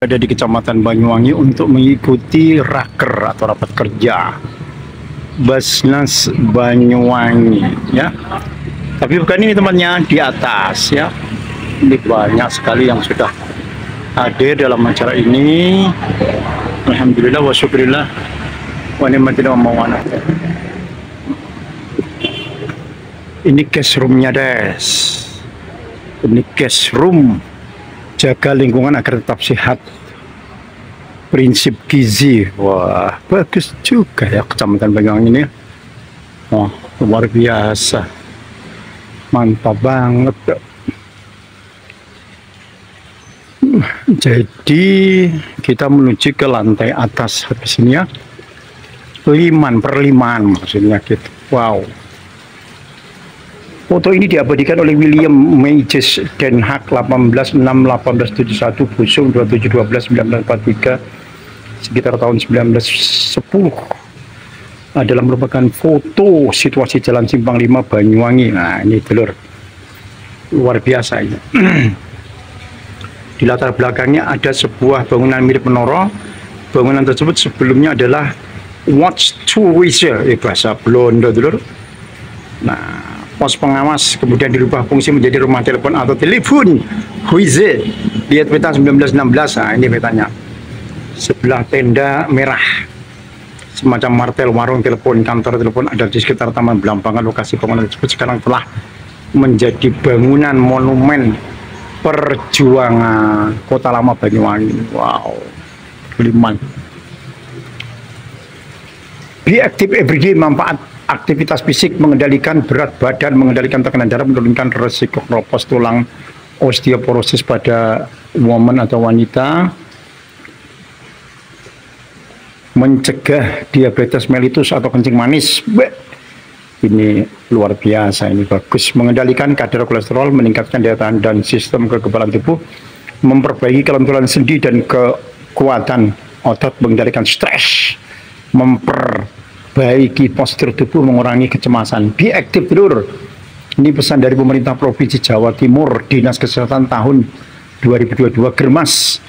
Ada di Kecamatan Banyuwangi untuk mengikuti raker atau rapat kerja Basnas Banyuwangi ya. Tapi bukan ini tempatnya, di atas ya. Ini banyak sekali yang sudah hadir dalam acara ini. Alhamdulillah wa syukurillah wa ni'matil mawana. Ini guest roomnya des. Ini guest room. Jaga lingkungan agar tetap sehat. Prinsip gizi. Wah, bagus juga ya Kecamatan Banyuwangi ini. Wah, luar biasa. Mantap banget. Jadi kita menuju ke lantai atas habis ini ya. Perlimaan maksudnya gitu. Wow. Foto ini diabadikan oleh William Mages Den Haag 1871 Busung 27/12/1943 sekitar tahun 1910. Adalah merupakan foto situasi Jalan Simpang 5 Banyuwangi. Nah ini dulur, luar biasa ini. Di latar belakangnya ada sebuah bangunan mirip menara. Bangunan tersebut sebelumnya adalah Watch Tower, bahasa Belanda dulur. Nah, pos pengawas kemudian dirubah fungsi menjadi rumah telepon atau telepon Huize. Lihat peta 1916. Nah ini petanya. Sebelah tenda merah semacam martel warung telepon, kantor telepon ada di sekitar Taman Belambangan. Lokasi bangunan tersebut sekarang telah menjadi bangunan monumen perjuangan Kota Lama Banyuwangi. Wow, Buliman. Be active everyday, manfaat aktivitas fisik, mengendalikan berat badan, mengendalikan tekanan darah, menurunkan resiko keropos tulang, osteoporosis pada woman atau wanita, mencegah diabetes mellitus atau kencing manis. Ini luar biasa, ini bagus. Mengendalikan kadar kolesterol, meningkatkan daya tahan dan sistem kekebalan tubuh, memperbaiki kelenturan sendi dan kekuatan otot, mengendalikan stres, memperbaiki postur tubuh, mengurangi kecemasan. Be active dulur. Ini pesan dari pemerintah Provinsi Jawa Timur, Dinas Kesehatan tahun 2022. Germas.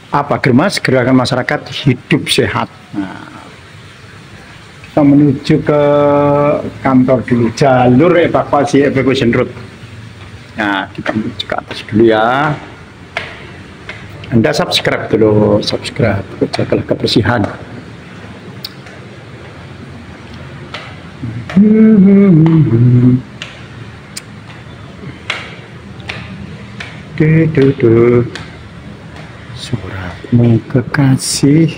Apa Germas? Gerakan Masyarakat Hidup Sehat. Nah, kita menuju ke kantor dulu. Jalur evakuasi evacuation route. Nah, kita menuju ke atas dulu ya. Anda subscribe dulu, subscribe. Jagalah kebersihan. Suratmu kekasih,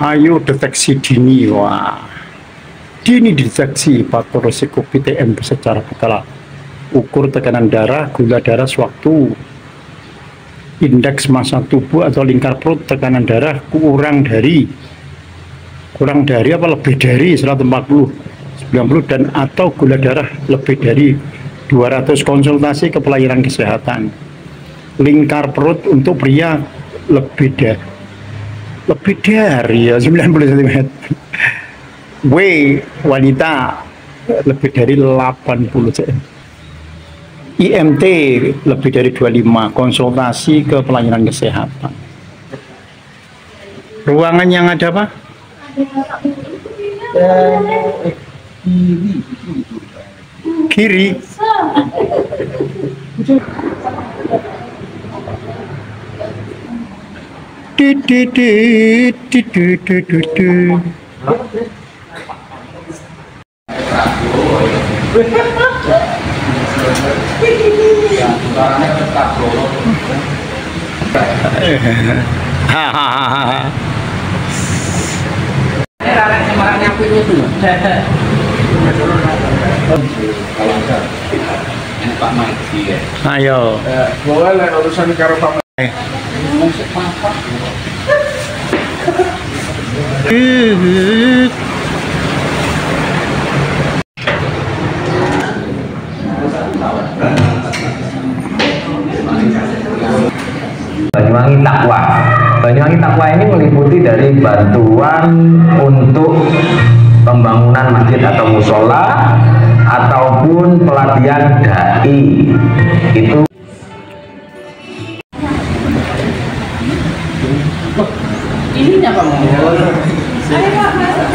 ayo deteksi dini. Wah, dini deteksi faktor risiko PTM secara berkala. Ukur tekanan darah, gula darah sewaktu, indeks massa tubuh atau lingkar perut, tekanan darah kurang dari apa lebih dari 140, 90 dan atau gula darah lebih dari 200. Konsultasi ke pelayanan kesehatan. Lingkar perut untuk pria lebih dari ya 90 cm. W wanita lebih dari 80 cm. IMT lebih dari 25. Konsultasi ke pelayanan kesehatan. Ruangan yang ada apa? Kiri. Ayo. Boleh urusan karo Pak. Banyuwangi Takwa. Banyuwangi Takwa ini meliputi dari bantuan untuk pembangunan masjid atau musola ataupun pelatihan dai. Itu Ininya Pak mau. Ayo Pak, masuk.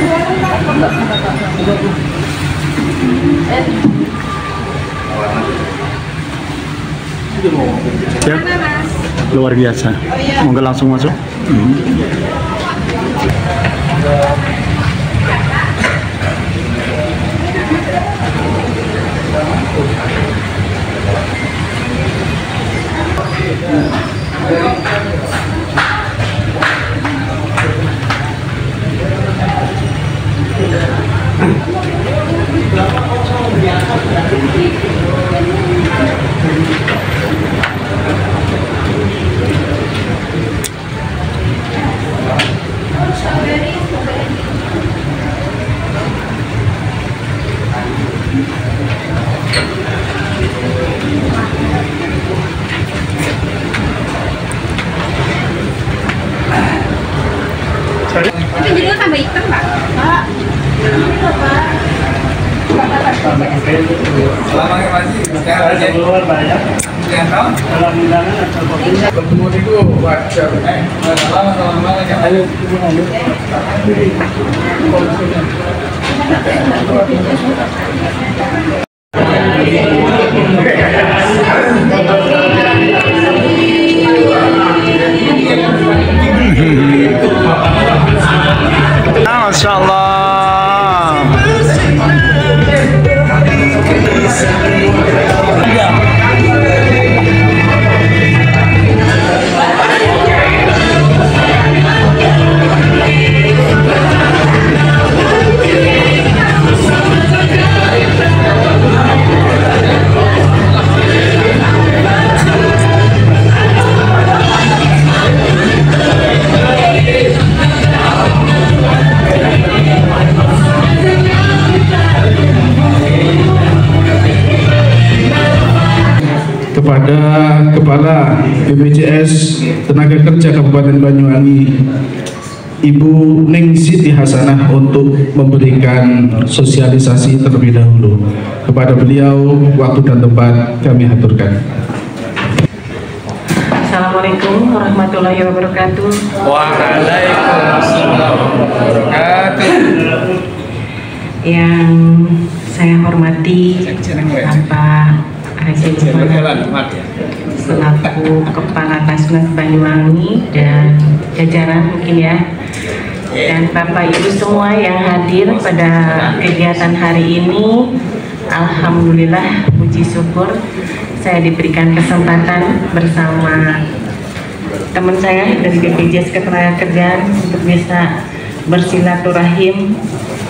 Ya, luar biasa. Monggo langsung masuk. Itu jadinya tambah hitam, Pak. Pak. Selama masih sekarang aja. Dalam undangan atau bertemu itu wajar. Selama ayo Masya Allah. kepada Kepala BPJS Tenaga Kerja Kabupaten Banyuwangi Ibu Ning Siti Hasanah untuk memberikan sosialisasi terlebih dahulu. Kepada beliau waktu dan tempat kami aturkan. Assalamualaikum warahmatullahi wabarakatuh. Waalaikumsalam wabarakatuh. Yang saya hormati Bapak Haji Lukman selaku Kepala Basnas Banyuwangi dan jajaran mungkin ya, dan Bapak Ibu semua yang hadir pada kegiatan hari ini. Alhamdulillah, puji syukur saya diberikan kesempatan bersama teman saya dari BPJS Ketenagakerjaan untuk bisa bersilaturahim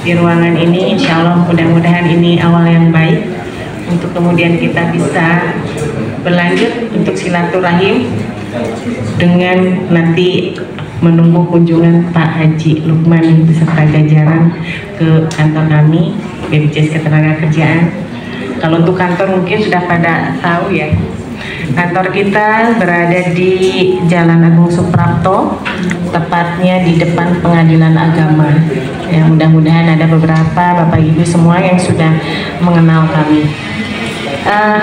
di ruangan ini. Insya Allah mudah-mudahan ini awal yang baik untuk kemudian kita bisa berlanjut untuk silaturahim dengan nanti menunggu kunjungan Pak Haji Lukman beserta jajaran ke kantor kami BPJS Ketenagakerjaan. Kalau untuk kantor mungkin sudah pada tahu ya, kantor kita berada di Jalan Agung Suprapto, tepatnya di depan Pengadilan Agama. Ya, mudah-mudahan ada beberapa Bapak Ibu semua yang sudah mengenal kami.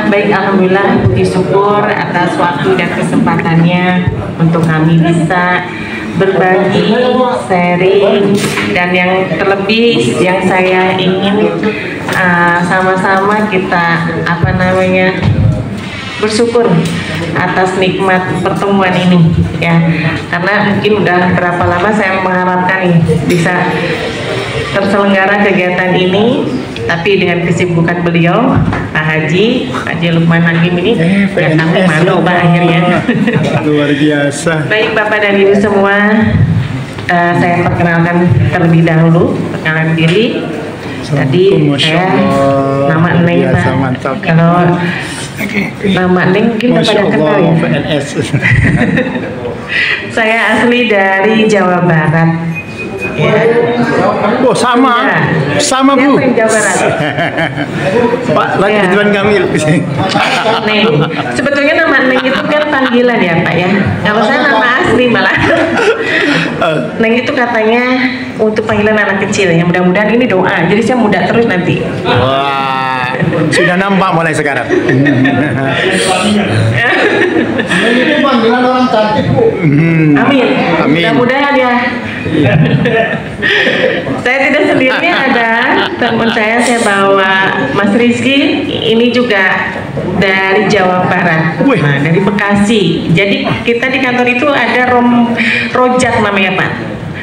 Baik, alhamdulillah, puji syukur atas waktu dan kesempatannya untuk kami bisa berbagi, sharing, dan yang terlebih yang saya ingin sama-sama kita bersyukur atas nikmat pertemuan ini ya, karena mungkin udah berapa lama saya mengharapkan nih bisa terselenggara kegiatan ini, tapi dengan kesibukan beliau Pak Haji Lukman Hakim ini ya kami malu Pak akhirnya. Luar biasa. Baik Bapak dan Ibu semua, saya perkenalkan terlebih dahulu, perkenalan diri. Tadi saya nama Neng Pak. Kalau nama Neng mungkin pada kenal ya. PNS. Saya asli dari Jawa Barat. Ya. Oh sama, Ya. sama Bu. Siapa yang Jawa Barat? Pak, lagi Ya. Ridwan Kamil. Neng. Sebetulnya nama Neng itu kan panggilan ya Pak ya. Kalau saya nama asli malah. Neng itu katanya untuk panggilan anak kecil ya. Mudah-mudahan ini doa. Jadi saya muda terus nanti. Wah. Sudah nampak mulai sekarang. Ini panggilan orang cantik, Bu. Amin. Amin. Mudah-mudahan ya. Saya tidak sendirian, ada teman saya bawa Mas Rizky, ini juga dari Jawa Barat, nah, dari Bekasi. Jadi kita di kantor itu ada Rojak namanya Pak.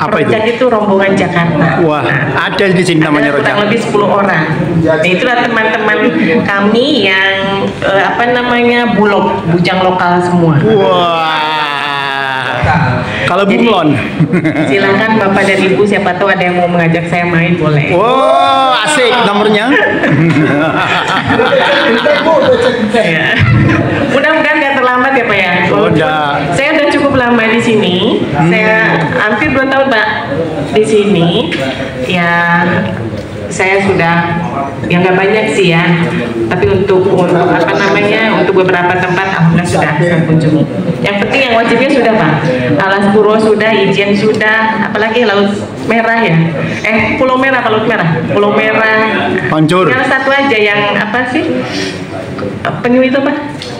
Apa Rojak itu rombongan Jakarta. Wah, ada di sini namanya Rojak. Kurang lebih 10 orang. Nah, itulah teman-teman kami yang Bulog, bujang lokal semua. Wah. Kalau bunglon. Silakan Bapak dan Ibu, siapa tahu ada yang mau mengajak saya main, boleh. Wow, asik nomornya. Ya. Mudah-mudahan nggak terlambat ya Pak ya. Udah. Saya udah cukup lama di sini. Saya hampir 2 tahun Pak di sini. Ya, saya sudah, ya nggak banyak sih ya. Tapi untuk beberapa tempat alhamdulillah sudah saya kunjungi. Yang penting yang wajibnya sudah Pak. Alas Puro sudah, Ijen sudah, apalagi Laut Merah ya. Pulau Merah, Laut Merah. Pulau Merah. Hancur. Yang satu aja yang apa sih? Penyu itu Pak.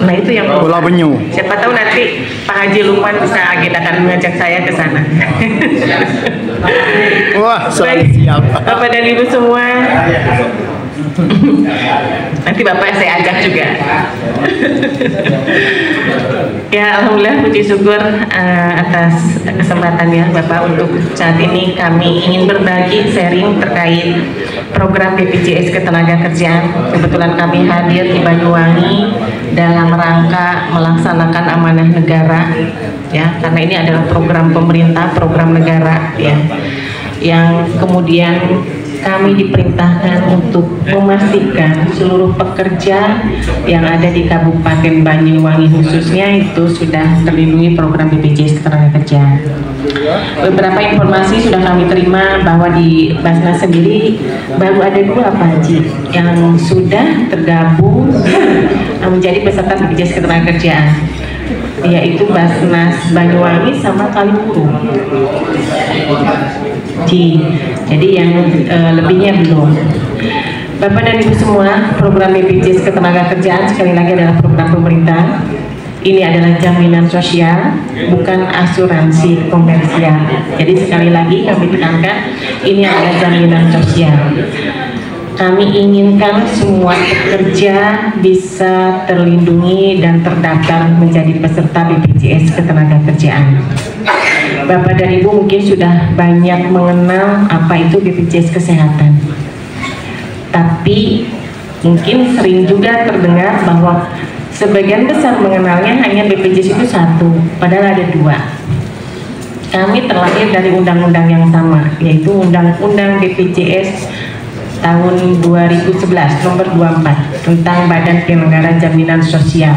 Nah itu yang Pulau Penyu. Siapa tahu nanti Pak Haji Lukman bisa agendakan mengajak saya ke sana. Wah, Baik, siap. Bapak dan Ibu semua. Nanti Bapak saya ajak juga. Ya alhamdulillah, puji syukur atas kesempatannya Bapak. Untuk saat ini kami ingin berbagi sharing terkait program BPJS Ketenagakerjaan. Kebetulan kami hadir di Banyuwangi dalam rangka melaksanakan amanah negara, ya, karena ini adalah program pemerintah, program negara, ya, yang kemudian kami diperintahkan untuk memastikan seluruh pekerja yang ada di Kabupaten Banyuwangi khususnya itu sudah terlindungi program BPJS Ketenagakerjaan. Beberapa informasi sudah kami terima bahwa di Basnas sendiri baru ada 2 Pak Haji yang sudah tergabung menjadi peserta BPJS Ketenagakerjaan, yaitu Basnas Banyuwangi sama Kalipuro. Jadi yang lebihnya belum. Bapak dan Ibu semua, program BPJS Ketenagakerjaan sekali lagi adalah program pemerintah. Ini adalah jaminan sosial, bukan asuransi komersial. Jadi sekali lagi kami tekankan, ini adalah jaminan sosial. Kami inginkan semua pekerja bisa terlindungi dan terdaftar menjadi peserta BPJS Ketenagakerjaan. Bapak dan Ibu mungkin sudah banyak mengenal apa itu BPJS Kesehatan. Tapi mungkin sering juga terdengar bahwa sebagian besar mengenalnya hanya BPJS itu satu, padahal ada 2. Kami terlahir dari undang-undang yang sama, yaitu Undang-Undang BPJS tahun 2011 nomor 24 tentang Badan Penyelenggara Jaminan Sosial,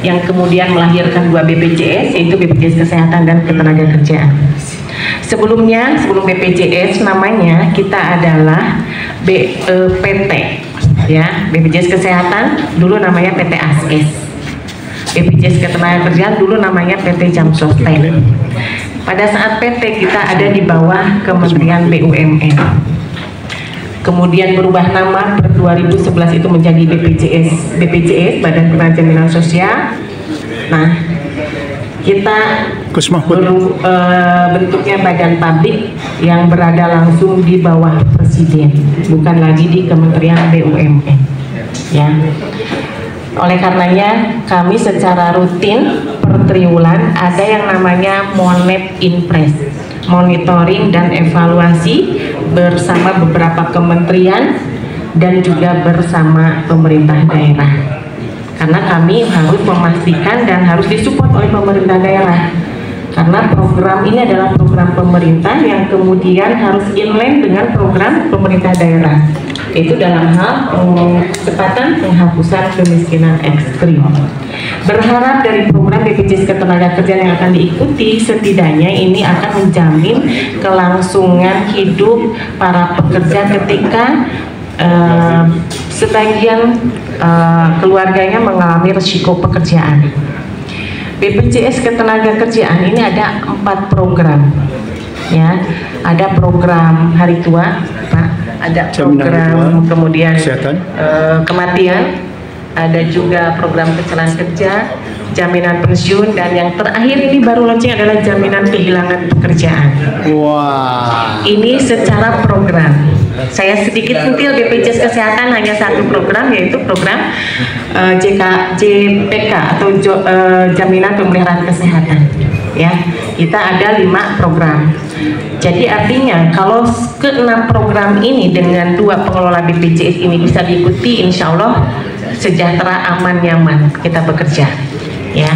yang kemudian melahirkan 2 BPJS, yaitu BPJS Kesehatan dan Ketenagakerjaan. Sebelum BPJS namanya kita adalah PT, ya, BPJS Kesehatan dulu namanya PT Askes, BPJS Ketenagakerjaan dulu namanya PT Jam Sostek. Pada saat PT kita ada di bawah Kementerian BUMN. Kemudian berubah nama per 2011 itu menjadi BPJS Badan Penyelenggara Jaminan Sosial. Nah, kita bentuknya badan publik yang berada langsung di bawah Presiden, bukan lagi di Kementerian BUMN, ya. Oleh karenanya kami secara rutin per triwulan ada yang namanya Monet Inpres, monitoring dan evaluasi bersama beberapa kementerian dan juga bersama pemerintah daerah, karena kami harus memastikan dan harus disupport oleh pemerintah daerah, karena program ini adalah program pemerintah yang kemudian harus inline dengan program pemerintah daerah, yaitu dalam hal percepatan penghapusan kemiskinan ekstrim. Berharap dari program BPJS Ketenagakerjaan yang akan diikuti, setidaknya ini akan menjamin kelangsungan hidup para pekerja ketika sebagian keluarganya mengalami risiko pekerjaan. BPJS Ketenagakerjaan ini ada 4 program, ya. Ada program hari tua, Pak, ada Jaminan program kemudian kesehatan. Kematian, ada juga program kecelakaan kerja, jaminan pensiun, dan yang terakhir ini baru launching adalah jaminan kehilangan pekerjaan. Wah. Ini secara program. Saya sedikit sentil BPJS Kesehatan hanya satu program, yaitu program JPK atau Jaminan Pemeliharaan Kesehatan. Ya, kita ada 5 program. Jadi artinya kalau ke-6 program ini dengan 2 pengelola BPJS ini bisa diikuti, insya Allah sejahtera, aman, nyaman kita bekerja. Ya,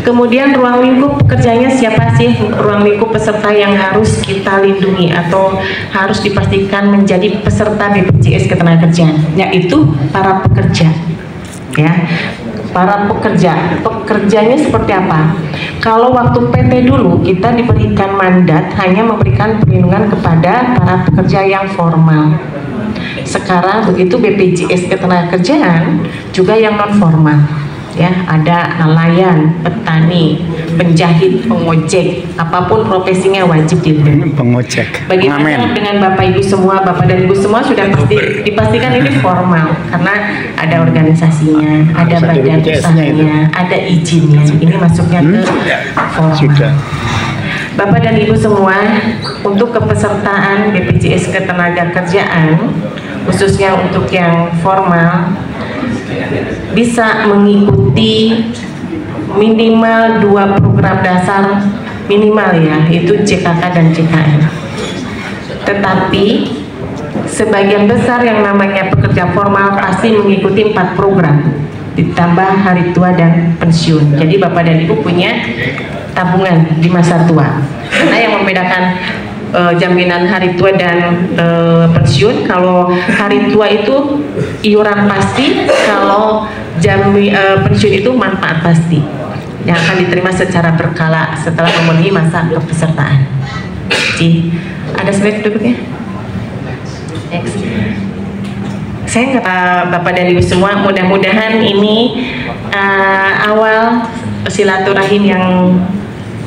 kemudian ruang lingkup pekerjanya siapa sih ruang lingkup peserta yang harus kita lindungi atau harus dipastikan menjadi peserta BPJS Ketenagakerjaan, yaitu para pekerja. Ya, para pekerja, pekerjanya seperti apa? Kalau waktu PT dulu kita diberikan mandat hanya memberikan perlindungan kepada para pekerja yang formal. Sekarang begitu BPJS Ketenagakerjaan juga yang non formal. Ya, ada nelayan, petani, penjahit, pengojek, apapun profesinya wajib dilindungi. Pengojek. Bagaimana dengan Bapak Ibu semua, Bapak dan Ibu semua sudah pasti dipastikan ini formal karena ada organisasinya, ada badan usahanya, ada izinnya. Ini masuknya ke formal. Bapak dan Ibu semua, untuk kepesertaan BPJS Ketenagakerjaan, khususnya untuk yang formal, bisa mengikuti minimal 2 program dasar minimal ya, itu JKK dan JKN. Tetapi sebagian besar yang namanya pekerja formal pasti mengikuti 4 program ditambah hari tua dan pensiun. Jadi Bapak dan Ibu punya tabungan di masa tua. Karena yang membedakan jaminan hari tua dan pensiun, kalau hari tua itu iuran pasti, kalau pensiun itu manfaat pasti yang akan diterima secara berkala setelah memenuhi masa kepesertaan. Jadi ada slide berikutnya. Next. Saya nggak, Bapak dan Ibu semua, mudah-mudahan ini awal silaturahim yang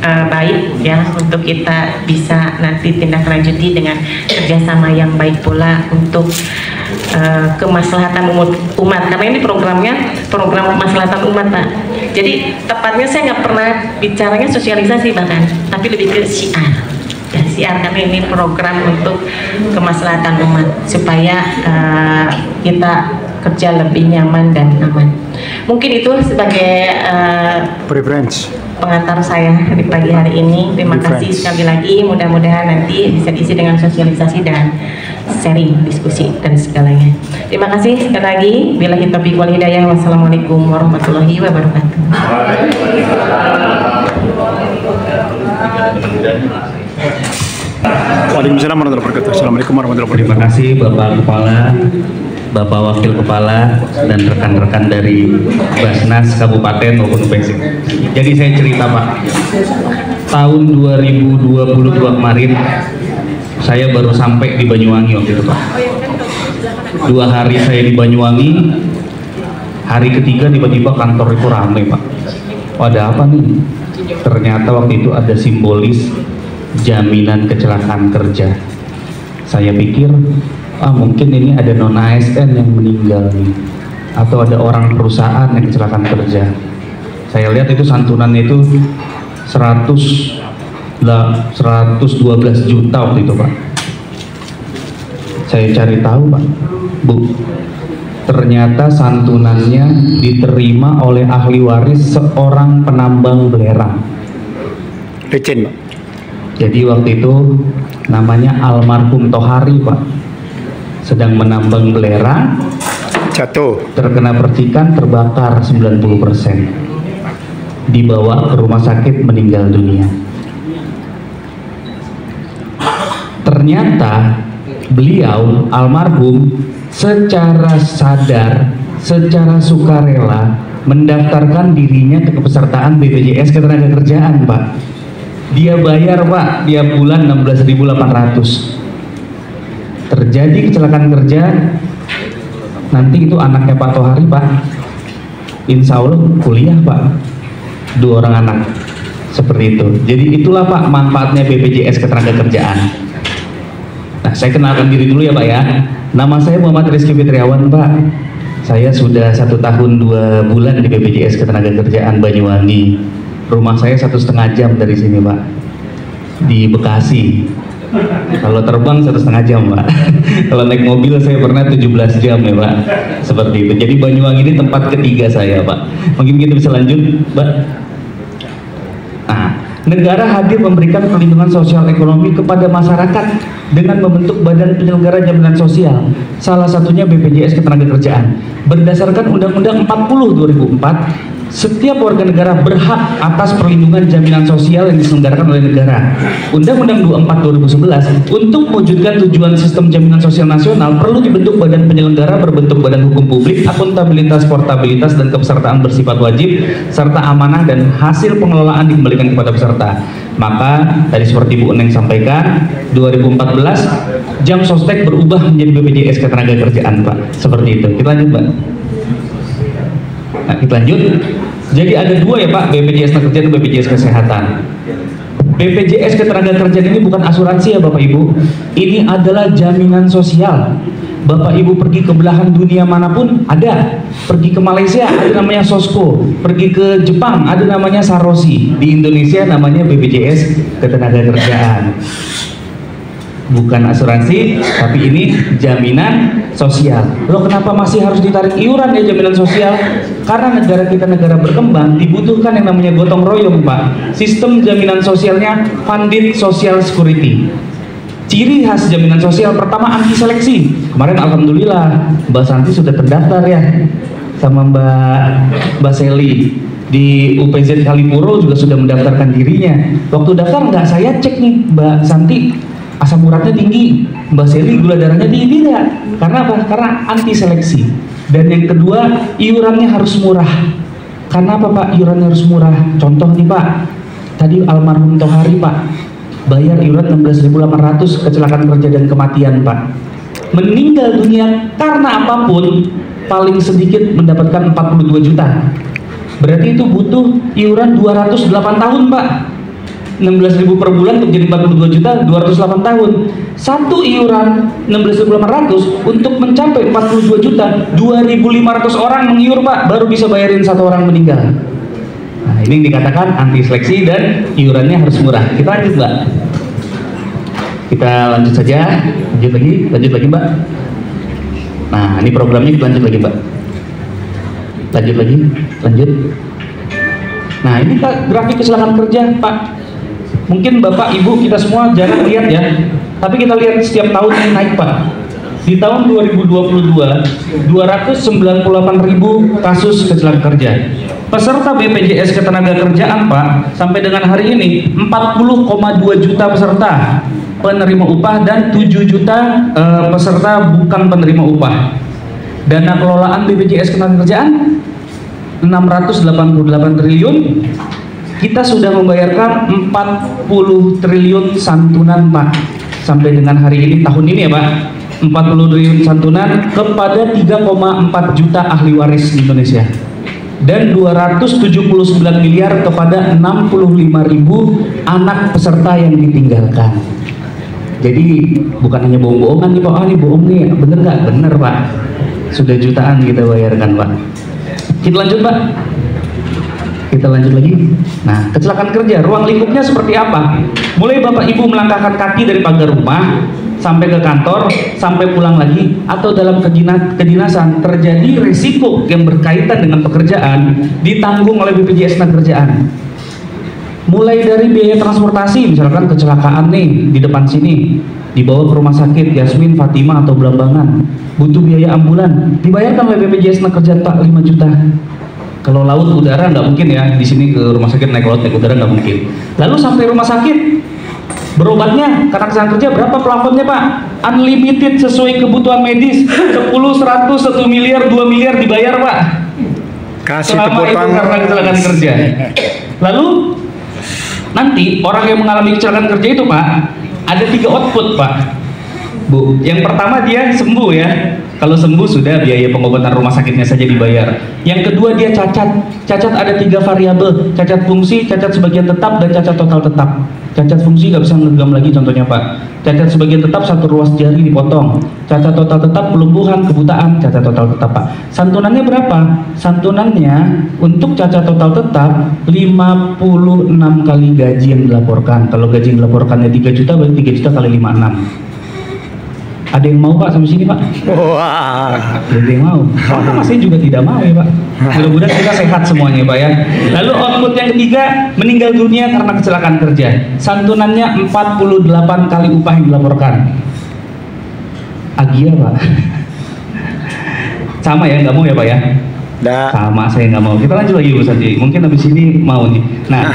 baik ya, untuk kita bisa nanti tindak lanjuti dengan kerjasama yang baik pula untuk kemaslahatan umat, karena ini programnya program kemaslahatan umat, Pak. Jadi tepatnya saya nggak pernah bicaranya sosialisasi bahkan, tapi lebih ke syiar ya, syiar, karena ini program untuk kemaslahatan umat supaya kita kerja lebih nyaman dan aman. Mungkin itu sebagai pengantar saya di pagi hari ini. Terima kasih sekali lagi, mudah-mudahan nanti bisa diisi dengan sosialisasi dan sharing, diskusi dan segalanya. Terima kasih sekali lagi. Billahi taufiq wal hidayah. Wassalamualaikum warahmatullahi wabarakatuh. Waalaikumsalam warahmatullahi wabarakatuh. Assalamualaikum warahmatullahi wabarakatuh. Terima kasih Bapak Kepala, Bapak Wakil Kepala, dan rekan-rekan dari Basnas Kabupaten maupun Basic. Jadi saya cerita Pak, tahun 2022 kemarin saya baru sampai di Banyuwangi waktu itu Pak. 2 hari saya di Banyuwangi, hari ketiga tiba-tiba kantor itu ramai Pak. Oh, ada apa nih? Ternyata waktu itu ada simbolis jaminan kecelakaan kerja. Saya pikir mungkin ini ada non ASN yang meninggal nih, atau ada orang perusahaan yang kecelakaan kerja. Saya lihat itu santunannya itu 112 juta waktu itu Pak. Saya cari tahu Pak, Bu, ternyata santunannya diterima oleh ahli waris seorang penambang belerang. Licin Pak. Jadi waktu itu namanya almarhum Tohari Pak, sedang menambang belerang, jatuh, terkena percikan, terbakar 90%, dibawa ke rumah sakit, meninggal dunia. Ternyata beliau almarhum secara sadar, secara sukarela mendaftarkan dirinya ke kepesertaan BPJS Ketenagakerjaan Pak. Dia bayar Pak tiap bulan 16.800. Terjadi kecelakaan kerja, nanti itu anaknya Pak Tohari Pak, insya Allah kuliah Pak, 2 orang anak, seperti itu. Jadi itulah Pak manfaatnya BPJS Ketenagakerjaan. Nah, saya kenalkan diri dulu ya Pak ya. Nama saya Muhammad Rizky Fitriawan Pak. Saya sudah 1 tahun 2 bulan di BPJS Ketenagakerjaan Banyuwangi. Rumah saya 1,5 jam dari sini Pak, di Bekasi. Kalau terbang 1,5 jam Pak. Kalau naik mobil saya pernah 17 jam ya Pak. Seperti itu. Jadi Banyuwangi ini tempat ketiga saya Pak. Mungkin kita bisa lanjut Pak. Nah, negara hadir memberikan perlindungan sosial ekonomi kepada masyarakat dengan membentuk Badan Penyelenggara Jaminan Sosial, salah satunya BPJS Ketenagakerjaan. Berdasarkan Undang-Undang 40 2004, setiap warga negara berhak atas perlindungan jaminan sosial yang diselenggarakan oleh negara. Undang-Undang 24 2011 untuk mewujudkan tujuan sistem jaminan sosial nasional perlu dibentuk badan penyelenggara berbentuk badan hukum publik, akuntabilitas, portabilitas, dan kepesertaan bersifat wajib, serta amanah dan hasil pengelolaan dikembalikan kepada peserta. Maka tadi seperti Bu Neng sampaikan, 2014 jam sostek berubah menjadi BPJS Ketenagakerjaan Pak. Seperti itu. Kita lanjut Pak. Nah, kita lanjut. Jadi ada 2 ya Pak, BPJS Ketenagakerjaan dan BPJS Kesehatan. BPJS Ketenagakerjaan ini bukan asuransi ya Bapak Ibu. Ini adalah jaminan sosial. Bapak Ibu pergi ke belahan dunia manapun ada. Pergi ke Malaysia ada namanya Sosko, pergi ke Jepang ada namanya Sarosi. Di Indonesia namanya BPJS Ketenagakerjaan. Bukan asuransi, tapi ini jaminan sosial. Loh, kenapa masih harus ditarik iuran ya jaminan sosial? Karena negara kita negara berkembang, dibutuhkan yang namanya gotong royong Pak. Sistem jaminan sosialnya funded social security. Ciri khas jaminan sosial pertama anti seleksi. Kemarin alhamdulillah Mbak Santi sudah terdaftar ya sama Mbak Seli di UPZ Kalipuro juga sudah mendaftarkan dirinya. Waktu daftar nggak saya cek nih Mbak Santi asam uratnya tinggi, Mbak Seli gula darahnya tinggi tidak? Karena apa? Karena anti seleksi. Dan yang kedua, iurannya harus murah. Karena apa Pak? Iurannya harus murah. Contoh nih Pak, tadi almarhum Tohari Pak, bayar iuran 16.800 kecelakaan kerja dan kematian Pak. Meninggal dunia karena apapun, paling sedikit mendapatkan 42 juta. Berarti itu butuh iuran 208 tahun Pak. 16.000 per bulan untuk jadi 42 juta, 208 tahun. Satu iuran 16.800 untuk mencapai 42 juta, 2.500 orang mengiur Pak, baru bisa bayarin 1 orang meninggal. Nah, ini dikatakan anti seleksi dan iurannya harus murah. Kita lanjut Mbak. Kita lanjut saja, lanjut lagi Mbak. Nah, ini programnya kita lanjut lagi Mbak. Lanjut. Nah, ini grafik kecelakaan kerja Pak. Mungkin Bapak Ibu kita semua jarang lihat ya, tapi kita lihat setiap tahun ini naik Pak. Di tahun 2022 298.000 kasus kecelakaan kerja. Peserta BPJS Ketenagakerjaan Pak sampai dengan hari ini 40,2 juta peserta penerima upah dan 7 juta peserta bukan penerima upah. Dana kelolaan BPJS Ketenagakerjaan 688 triliun. Kita sudah membayarkan 40 triliun santunan Pak sampai dengan hari ini, tahun ini ya Pak, 40 triliun santunan kepada 3,4 juta ahli waris di Indonesia dan 279 miliar kepada 65.000 anak peserta yang ditinggalkan. Jadi bukan hanya bohong-bohongan nih Pak, ini bohong nih, bener nggak? Bener Pak, sudah jutaan kita bayarkan Pak. Kita lanjut Pak. Kita lanjut lagi. Nah, kecelakaan kerja, ruang lingkupnya seperti apa? Mulai Bapak Ibu melangkahkan kaki dari pagar rumah sampai ke kantor, sampai pulang lagi, atau dalam kedinasan terjadi risiko yang berkaitan dengan pekerjaan ditanggung oleh BPJS Ketenagakerjaan. Mulai dari biaya transportasi, misalkan kecelakaan nih di depan sini, dibawa ke rumah sakit Yasmin, Fatima atau Belambangan, butuh biaya ambulan, dibayarkan oleh BPJS Ketenagakerjaan Pak 5 juta. Kalau laut udara nggak mungkin ya, di sini ke rumah sakit naik laut naik udara nggak mungkin. Lalu sampai rumah sakit berobatnya karena kecelakaan kerja berapa plafonnya Pak? Unlimited sesuai kebutuhan medis, 10, 100, 1 miliar, 2 miliar dibayar Pak. Kasih selama tepuk itu tangan. karena kecelakaan kerja. Lalu nanti orang yang mengalami kecelakaan kerja itu Pak, ada 3 output Pak Bu. Yang pertama dia sembuh ya, Kalau sembuh sudah biaya pengobatan rumah sakitnya saja dibayar. Yang kedua dia cacat. Cacat ada 3 variabel, cacat fungsi, cacat sebagian tetap, dan cacat total tetap. Cacat fungsi nggak bisa ngegenggam lagi contohnya Pak. Cacat sebagian tetap 1 ruas jari dipotong. Cacat total tetap kelumpuhan, kebutaan, cacat total tetap Pak. Santunannya berapa? Santunannya untuk cacat total tetap 56 kali gaji yang dilaporkan. Kalau gaji yang dilaporkannya 3 juta berarti 3 juta kali 56. Ada yang mau Pak sampai sini Pak? Wah. Ada yang mau? Saya juga tidak mau ya Pak. Mudah-mudahan kita sehat semuanya Pak ya. Lalu output yang ketiga, meninggal dunia karena kecelakaan kerja. Santunannya 48 kali upah yang dilaporkan. Agia Pak. Sama ya, nggak mau ya Pak ya? Sama, saya nggak mau. Kita lanjut lagi Bu Santi. Mungkin habis ini mau nih. Nah,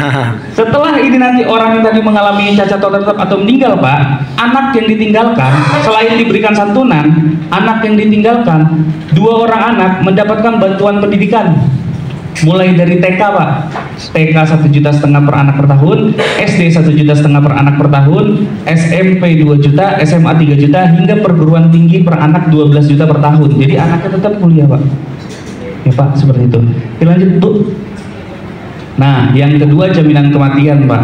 setelah ini nanti orang yang tadi mengalami cacat total tetap atau meninggal Pak, anak yang ditinggalkan selain diberikan santunan, anak yang ditinggalkan 2 orang anak mendapatkan bantuan pendidikan. Mulai dari TK Pak, TK 1,5 juta per anak per tahun, SD 1,5 juta per anak per tahun, SMP 2 juta, SMA 3 juta, hingga perguruan tinggi per anak 12 juta per tahun. Jadi anaknya tetap kuliah Pak. Ya Pak, seperti itu. Kita lanjut Bu. Nah, yang kedua jaminan kematian Pak.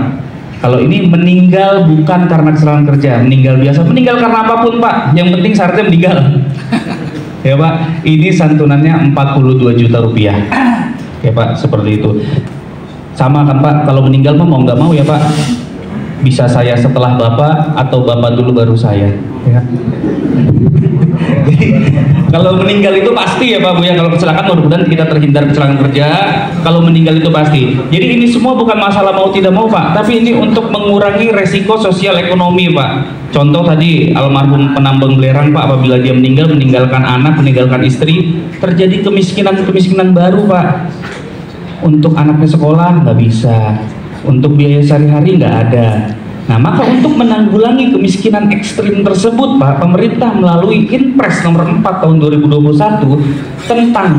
Kalau ini meninggal bukan karena kesalahan kerja, meninggal biasa, meninggal karena apapun Pak. Yang penting syaratnya meninggal. Ya Pak, ini santunannya 42 juta rupiah. Ya Pak, seperti itu. Sama kan Pak, kalau meninggal mah mau nggak mau ya Pak. Bisa saya setelah Bapak atau Bapak dulu baru saya. Ya. Jadi, kalau meninggal itu pasti ya Pak Bu ya. Kalau kecelakaan mudah-mudahan kita terhindar kecelakaan kerja. Kalau meninggal itu pasti. Jadi ini semua bukan masalah mau tidak mau Pak, tapi ini untuk mengurangi resiko sosial ekonomi Pak. Contoh tadi almarhum penambang belerang Pak, apabila dia meninggal, meninggalkan anak, meninggalkan istri, terjadi kemiskinan baru Pak. Untuk anaknya sekolah nggak bisa, untuk biaya sehari-hari nggak ada. Nah, maka untuk menanggulangi kemiskinan ekstrim tersebut Pak, pemerintah melalui Inpres nomor 4 tahun 2021 tentang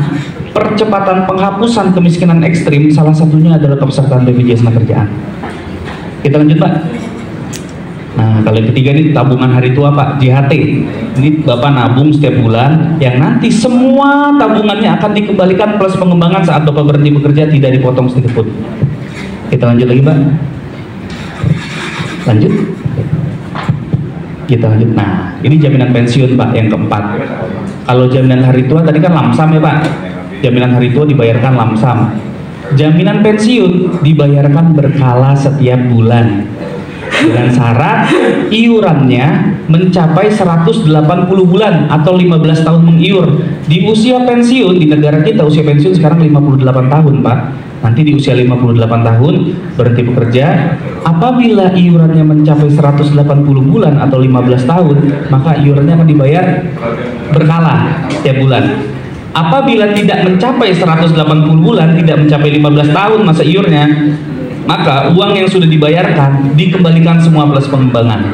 percepatan penghapusan kemiskinan ekstrim, salah satunya adalah kepesertaan BPJS Ketenagakerjaan. Kita lanjut Pak. Nah, kalau yang ketiga ini tabungan hari tua Pak, JHT. Ini Bapak nabung setiap bulan, yang nanti semua tabungannya akan dikembalikan plus pengembangan saat Bapak berhenti bekerja, tidak dipotong sedikit pun. Kita lanjut lagi Pak. Lanjut. Kita lanjut. Nah, ini jaminan pensiun Pak yang keempat. Kalau jaminan hari tua tadi kan lamsam ya Pak. Jaminan hari tua dibayarkan lamsam. Jaminan pensiun dibayarkan berkala setiap bulan. Dengan syarat iurannya mencapai 180 bulan atau 15 tahun mengiur. Di usia pensiun di negara kita, usia pensiun sekarang 58 tahun Pak. Nanti di usia 58 tahun berhenti bekerja. Apabila iurannya mencapai 180 bulan atau 15 tahun, maka iurannya akan dibayar berkala setiap bulan. Apabila tidak mencapai 180 bulan, tidak mencapai 15 tahun masa iurnya, maka uang yang sudah dibayarkan dikembalikan semua plus pengembangan.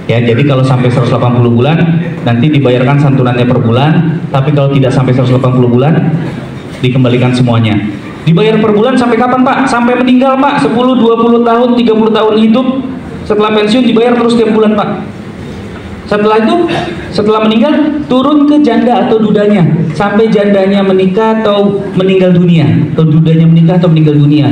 Ya, jadi kalau sampai 180 bulan nanti dibayarkan santunannya per bulan, tapi kalau tidak sampai 180 bulan dikembalikan semuanya. Dibayar per bulan sampai kapan Pak? Sampai meninggal Pak, 10, 20 tahun, 30 tahun hidup. Setelah pensiun dibayar terus tiap bulan Pak. Setelah itu, setelah meninggal turun ke janda atau dudanya, sampai jandanya menikah atau meninggal dunia, atau dudanya menikah atau meninggal dunia.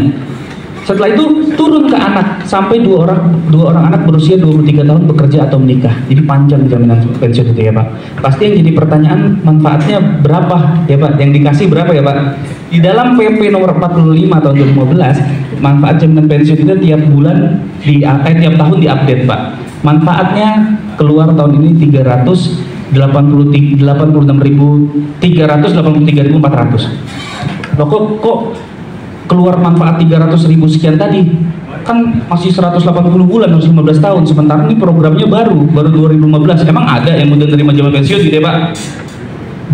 Setelah itu turun ke anak, sampai dua orang anak berusia 23 tahun bekerja atau menikah. Jadi panjang jaminan pensiun itu ya Pak. Pasti yang jadi pertanyaan, manfaatnya berapa ya Pak? Yang dikasih berapa ya Pak? Di dalam PP nomor 45 tahun 2015, manfaat jaminan pensiun itu tiap bulan tiap tahun diupdate Pak. Manfaatnya keluar tahun ini 383.400. Loh kok keluar manfaat 300.000 sekian tadi? Kan masih 180 bulan, harus 15 tahun. Sementara ini programnya baru 2015. Emang ada yang udah terima jaminan pensiun gitu ya Pak?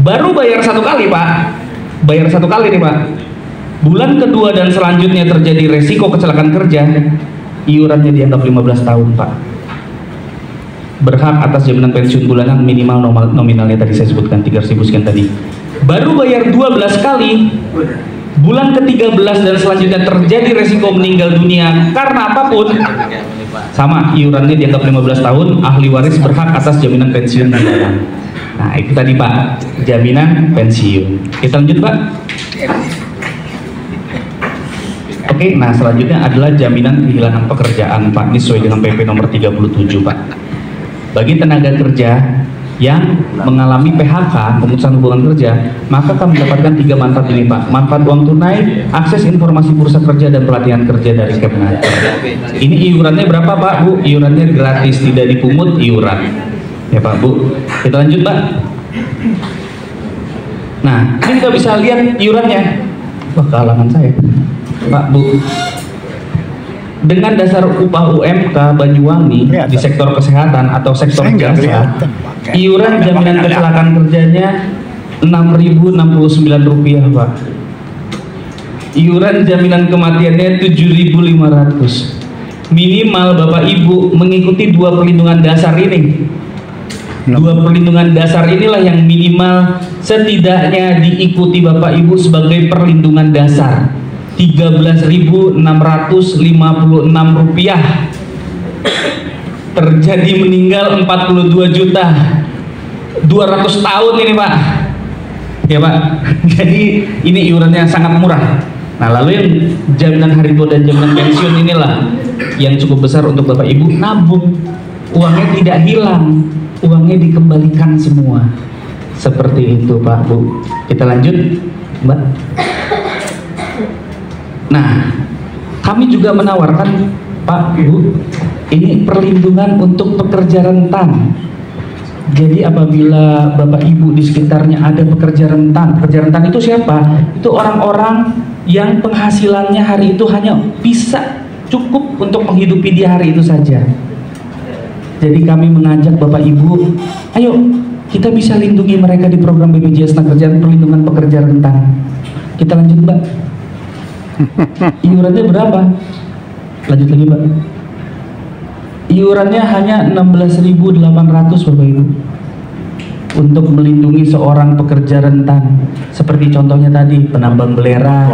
Baru bayar 1 kali Pak. Bayar 1 kali nih Pak. Bulan kedua dan selanjutnya terjadi resiko kecelakaan kerja, iurannya dianggap 15 tahun Pak. Berhak atas jaminan pensiun bulanan minimal nominalnya tadi saya sebutkan 300.000 sekian tadi. Baru bayar 12 kali. Bulan ke-13 dan selanjutnya terjadi resiko meninggal dunia karena apapun, sama iurannya dianggap 15 tahun, ahli waris berhak atas jaminan pensiun bulanan. Nah itu tadi Pak, jaminan pensiun. Kita lanjut Pak. Oke, nah selanjutnya adalah jaminan kehilangan pekerjaan Pak. Ini sesuai dengan PP nomor 37 Pak. Bagi tenaga kerja yang mengalami PHK, pemutusan hubungan kerja, maka akan mendapatkan 3 manfaat ini Pak. Manfaat uang tunai, akses informasi bursa kerja dan pelatihan kerja dari Kemnaker. Ini iurannya berapa Pak Bu? Iurannya gratis, tidak dipungut iuran. Ya Pak Bu. Kita lanjut Pak. Nah, ini kita bisa lihat iurannya. Wah, kehalangan saya. Pak Bu, dengan dasar upah UMK Banyuwangi di sektor kesehatan atau sektor jasa, iuran jaminan kecelakaan kerjanya Rp6.069 Pak. Iuran jaminan kematiannya 7.500. Minimal Bapak Ibu mengikuti 2 perlindungan dasar ini. 2 perlindungan dasar inilah yang minimal setidaknya diikuti Bapak Ibu sebagai perlindungan dasar. Rp13.656. Terjadi meninggal 42.200.000 tahun ini Pak. Ya Pak. Jadi ini iurannya sangat murah. Nah lalu yang jaminan hari tua dan jaminan pensiun inilah yang cukup besar untuk Bapak Ibu nabung. Uangnya tidak hilang, uangnya dikembalikan semua. Seperti itu Pak Bu. Kita lanjut Mbak. Nah, kami juga menawarkan Pak Bu, ini perlindungan untuk pekerja rentan. Jadi apabila Bapak Ibu di sekitarnya ada pekerja rentan itu siapa? Itu orang-orang yang penghasilannya hari itu hanya bisa cukup untuk menghidupi dia hari itu saja. Jadi kami mengajak Bapak Ibu, ayo kita bisa lindungi mereka di program BPJS Tenagakerjaan Perlindungan Pekerja Rentan. Kita lanjut Mbak. Iurannya berapa? Lanjut lagi Pak. Iurannya hanya 16.800 Bapak Ibu untuk melindungi seorang pekerja rentan, seperti contohnya tadi penambang belerang,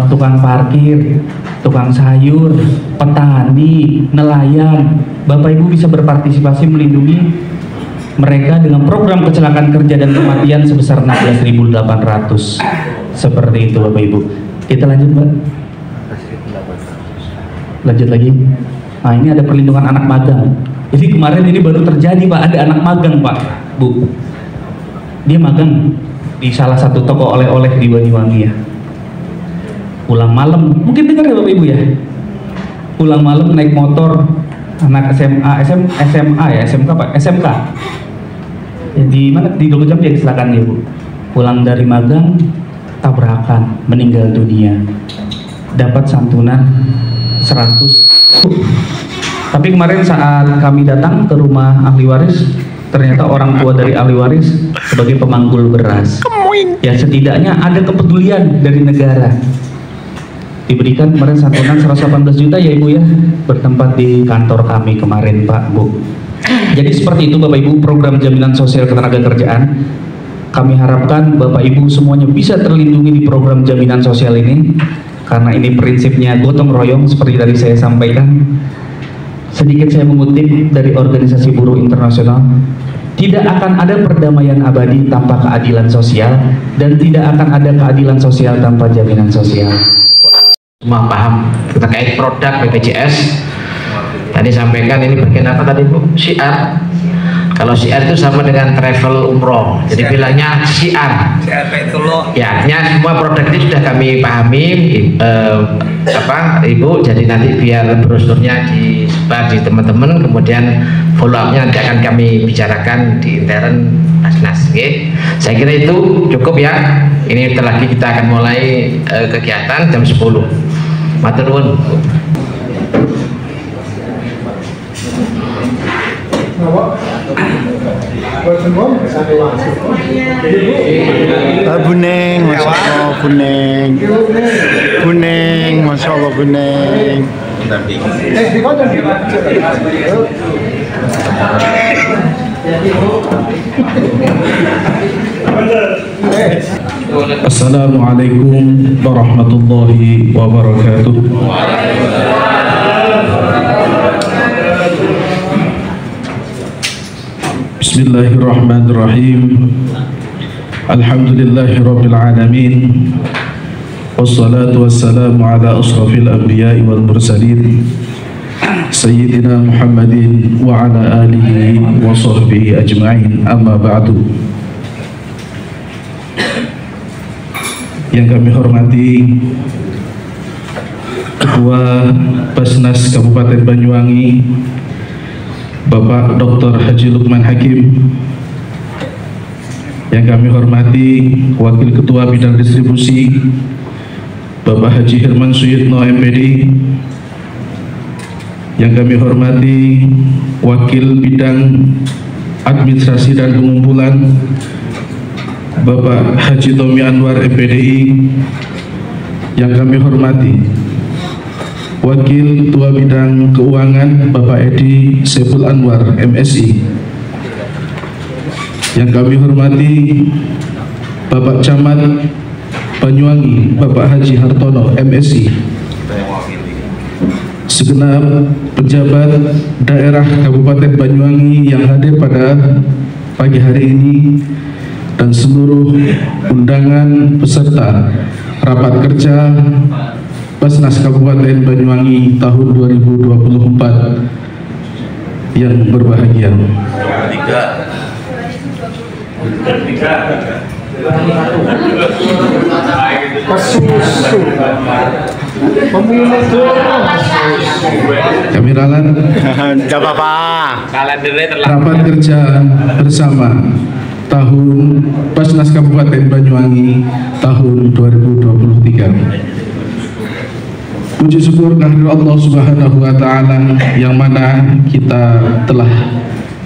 tukang parkir, tukang sayur, petani, nelayan. Bapak Ibu bisa berpartisipasi melindungi mereka dengan program kecelakaan kerja dan kematian sebesar 16.800. Seperti itu Bapak Ibu. Kita lanjut Mbak. Lanjut lagi. Nah ini ada perlindungan anak magang. Jadi kemarin ini baru terjadi Pak, ada anak magang Pak Bu. Dia magang di salah satu toko oleh-oleh di Banyuwangi ya. Pulang malam, mungkin dengar ya Bapak Ibu ya. Pulang malam naik motor, anak SMA ya, SMK Pak, SMK. Ya, di mana? Di Dogo Jambi ya kecelakaan ya Bu. Pulang dari magang, tabrakan, meninggal dunia. Dapat santunan 100. Tapi kemarin saat kami datang ke rumah ahli waris, ternyata orang tua dari ahli waris sebagai pemanggul beras. Ya setidaknya ada kepedulian dari negara. Diberikan kemarin santunan 118 juta ya Ibu ya, bertempat di kantor kami kemarin Pak Bu. Jadi seperti itu Bapak Ibu program jaminan sosial ketenagakerjaan. Kami harapkan Bapak Ibu semuanya bisa terlindungi di program jaminan sosial ini, karena ini prinsipnya gotong royong seperti tadi saya sampaikan. Sedikit saya mengutip dari Organisasi Buruh Internasional, tidak akan ada perdamaian abadi tanpa keadilan sosial, dan tidak akan ada keadilan sosial tanpa jaminan sosial. Semua paham terkait produk BPJS. Tadi sampaikan ini bagian apa tadi Bu? Syiar. Kalau syiar itu sama dengan travel umroh, jadi bilangnya syiar. Ya, semua produk ini sudah kami pahami, Ibu. Jadi nanti biar brosurnya disebar di teman-teman, kemudian follow up-nya nanti akan kami bicarakan di intern Basnas. Okay? Saya kira itu cukup ya. Ini lagi kita akan mulai kegiatan jam 10. Matur nuwun. Buning, masya Allah, buning, buning, masya Allah, buning. Assalamualaikum warahmatullahi wabarakatuh. Bismillahirrahmanirrahim. Alhamdulillahirabbil alamin. Wassalatu wassalamu ala asrafil anbiya'i wal mursalin Sayyidina Muhammadin wa ala alihi wa sahbihi ajma'in. Amma ba'du. Yang kami hormati Ketua Basnas Kabupaten Banyuwangi Bapak Dr. Haji Lukman Hakim, yang kami hormati Wakil Ketua Bidang Distribusi Bapak Haji Herman Suyitno MPD, yang kami hormati Wakil Bidang Administrasi dan Pengumpulan Bapak Haji Tommy Anwar MPDI, yang kami hormati Wakil Ketua Bidang Keuangan Bapak Edi Saiful Anwar MSI, yang kami hormati Bapak Camat Banyuwangi Bapak Haji Hartono MSI, segenap pejabat daerah Kabupaten Banyuwangi yang hadir pada pagi hari ini, dan seluruh undangan peserta rapat kerja Basnas Kabupaten Banyuwangi tahun 2024 yang berbahagia. Kameralan, tidak apa-apa. Rapat kerja bersama tahun Basnas Kabupaten Banyuwangi tahun 2023. Puji syukur kehadirat Allah Subhanahu wa Ta'ala, yang mana kita telah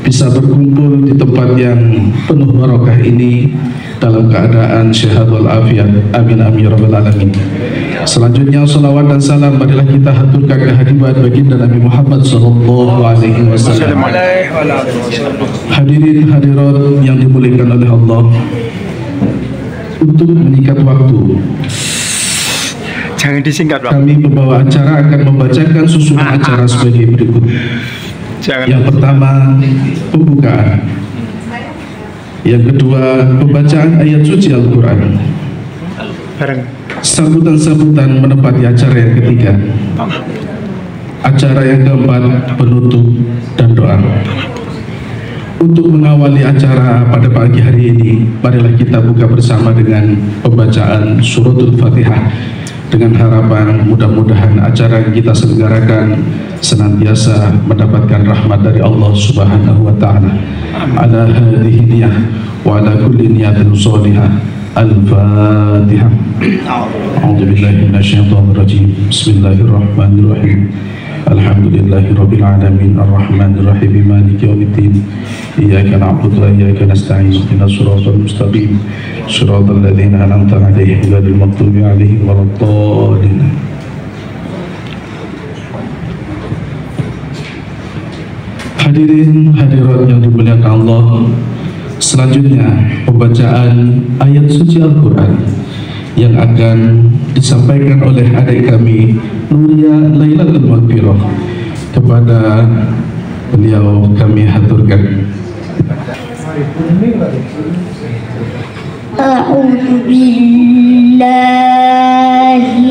bisa berkumpul di tempat yang penuh barokah ini dalam keadaan sehat walafiat. Amin amin ya rabbal alamin. Selanjutnya salawat dan salam marilah kita haturkan kehadiran baginda Nabi Muhammad sallallahu alaihi wasallam. Hadirin hadirat yang dimuliakan oleh Allah, untuk meningkat waktu, Jangan disingkat, Pak. kami pembawa acara akan membacakan susunan acara sebagai berikut. Yang pertama, pembukaan. Yang kedua, pembacaan ayat suci Al-Quran. Sambutan-sambutan menepati acara yang ketiga. Acara yang keempat, penutup dan doa. Untuk mengawali acara pada pagi hari ini, marilah kita buka bersama dengan pembacaan suratul Fatihah, dengan harapan mudah-mudahan acara yang kita selenggarakan senantiasa mendapatkan rahmat dari Allah Subhanahu wa Ta'ala. Ala hadhihi niyah wa ala kulli niyatin shalihah. Al-Fatihah. A'udzubillahi minasyaitonir rajim. Bismillahirrahmanirrahim. Alhamdulillahirabbil alamin arrahmanir rahim maliki yaumiddin iyyaka na'budu wa iyyaka nasta'in ihdinas siratal mustaqim siratal ladzina an'amta 'alaihim ghairil maghdubi 'alaihim waladdallin. Hadirin hadirat yang dimuliakan Allah, selanjutnya pembacaan ayat suci Al-Quran yang akan disampaikan oleh adik kami Nuria Lailatul Maghfirah. Kepada beliau kami haturkan. A'udzu billahi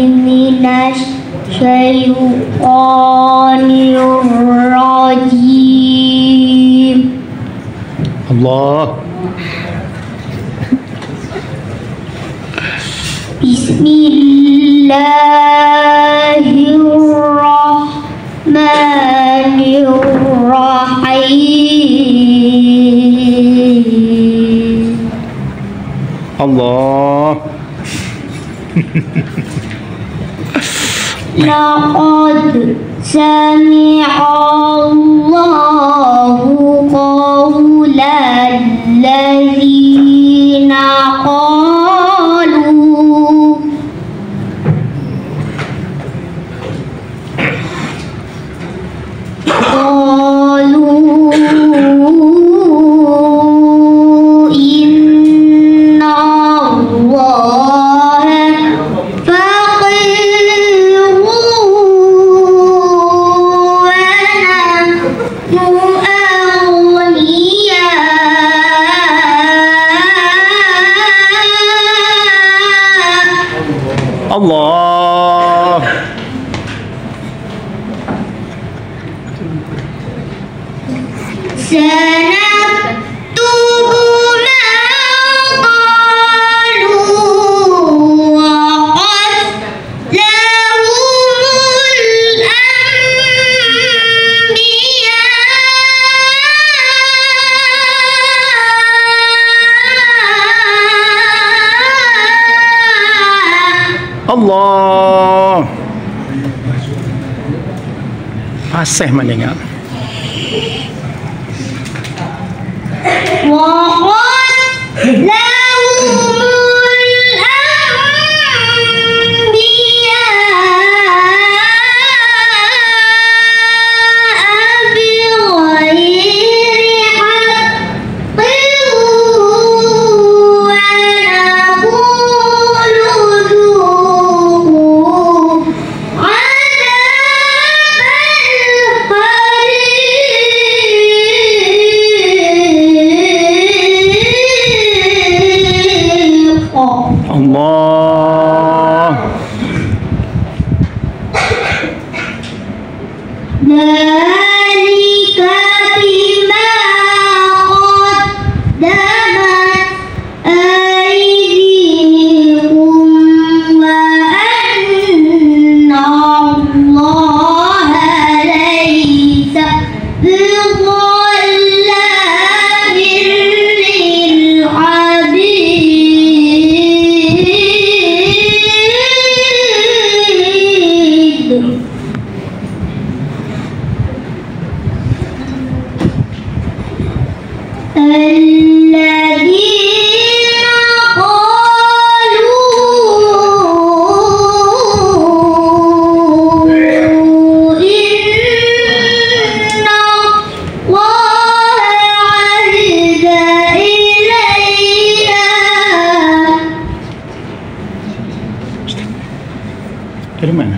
minasy syaithanir rajim. Allah. Bismillahirrahmanirrahim. Allah. Laqad sami'allahu qawlan ladzina qalu Allah fasih mendengar. Allah. Dzalika bima qaddamat aydikum wa anna Allaha laysa bidhallamin lil 'abid. الذين قالوا إن الله عهد إلينا Dari mana?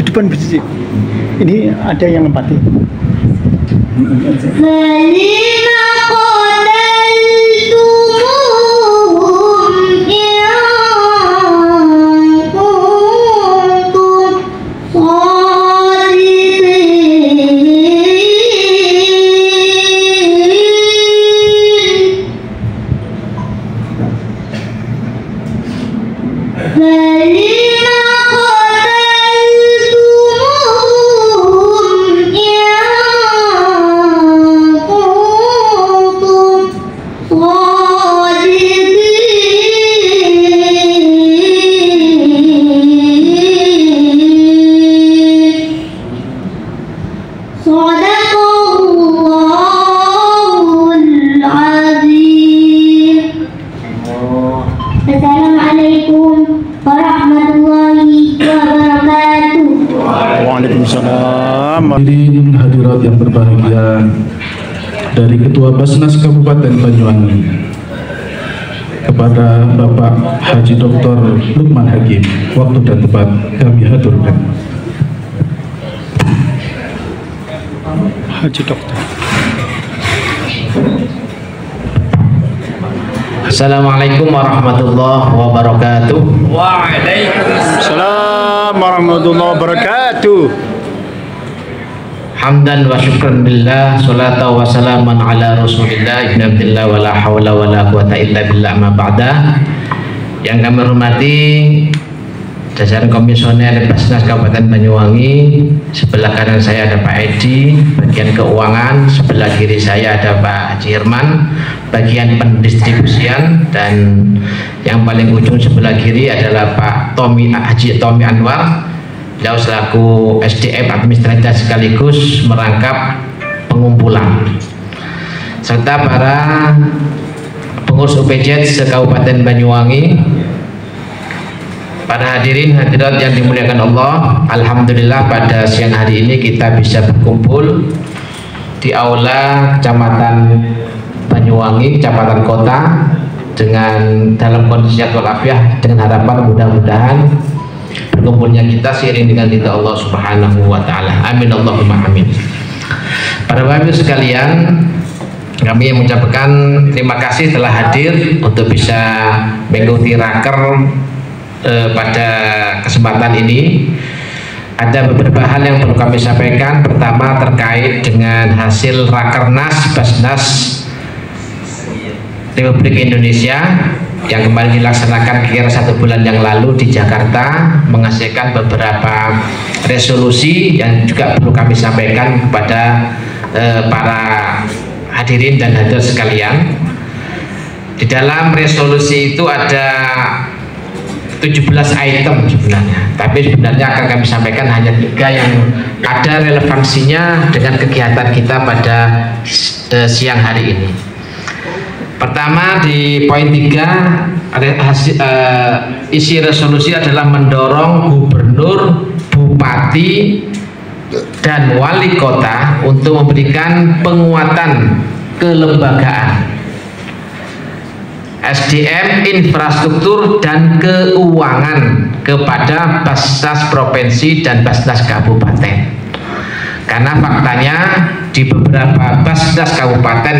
Depan posisi. Ini ada yang empati. فلما قتلتموهم berbahagia dari Ketua Basnas Kabupaten Banyuwangi kepada Bapak Haji Dr. Lukman Hakim, waktu dan tempat kami haturkan. Haji Dokter. Assalamualaikum warahmatullahi wabarakatuh. Waalaikumsalam warahmatullahi wabarakatuh. Hamdan wa syukran billah, salatu wa salaman ala rasulillah ibn abdillah wa la hawla wa la quwata illa billah ma ba'da. Yang kami hormati jajaran komisioner Basnas Kabupaten Banyuwangi, sebelah kanan saya ada Pak Edi, bagian keuangan, sebelah kiri saya ada Pak Haji Herman, bagian pendistribusian, dan yang paling ujung sebelah kiri adalah Pak Haji Tommy Anwar, beliau selaku SDM administratif sekaligus merangkap pengumpulan, serta para pengurus UPJ se-Kabupaten Banyuwangi. Para hadirin hadirat yang dimuliakan Allah, alhamdulillah pada siang hari ini kita bisa berkumpul di aula Kecamatan Banyuwangi, Kecamatan Kota, dengan dalam kondisi sehat walafiat, dengan harapan mudah-mudahan berkumpulnya kita seiring dengan ridha Allah Subhanahu wa taala. Amin Allahumma amin. Para bapak ibu sekalian, kami mengucapkan terima kasih telah hadir untuk bisa mengikuti raker pada kesempatan ini. Ada beberapa hal yang perlu kami sampaikan. Pertama, terkait dengan hasil Rakernas Basnas Republik Indonesia yang kemarin dilaksanakan kira 1 bulan yang lalu di Jakarta, menghasilkan beberapa resolusi yang juga perlu kami sampaikan kepada para hadirin dan hadirat sekalian. Di dalam resolusi itu ada 17 item sebenarnya, tapi sebenarnya akan kami sampaikan hanya 3 yang ada relevansinya dengan kegiatan kita pada siang hari ini. Pertama, di poin 3 isi resolusi adalah mendorong gubernur, bupati, dan wali kota untuk memberikan penguatan kelembagaan, SDM, infrastruktur, dan keuangan kepada Basnas Provinsi dan Basnas Kabupaten. Karena faktanya di beberapa Basnas kabupaten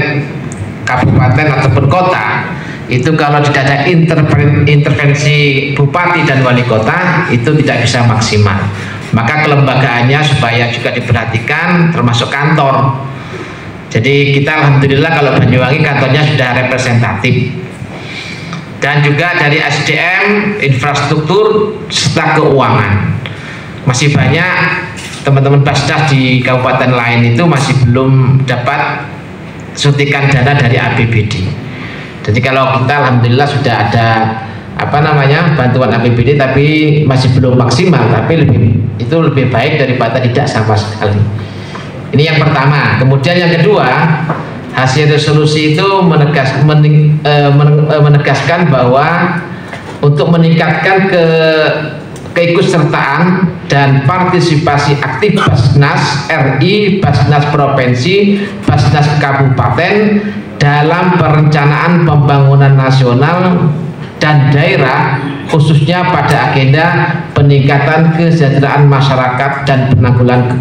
ataupun kota itu kalau tidak ada intervensi bupati dan wali kota itu tidak bisa maksimal. Maka kelembagaannya supaya juga diperhatikan, termasuk kantor. Jadi kita alhamdulillah kalau Banyuwangi kantornya sudah representatif. Dan juga dari SDM, infrastruktur, serta keuangan. Masih banyak teman-teman Basnas di kabupaten lain itu masih belum dapat suntikan dana dari APBD. Jadi kalau kita alhamdulillah sudah ada bantuan APBD, tapi masih belum maksimal, tapi itu lebih baik daripada tidak sama sekali. Ini yang pertama. Kemudian yang kedua, hasil resolusi itu menegaskan bahwa untuk meningkatkan keikutsertaan dan partisipasi aktif Basnas RI, Basnas Provinsi, Basnas Kabupaten dalam perencanaan pembangunan nasional dan daerah, khususnya pada agenda peningkatan kesejahteraan masyarakat dan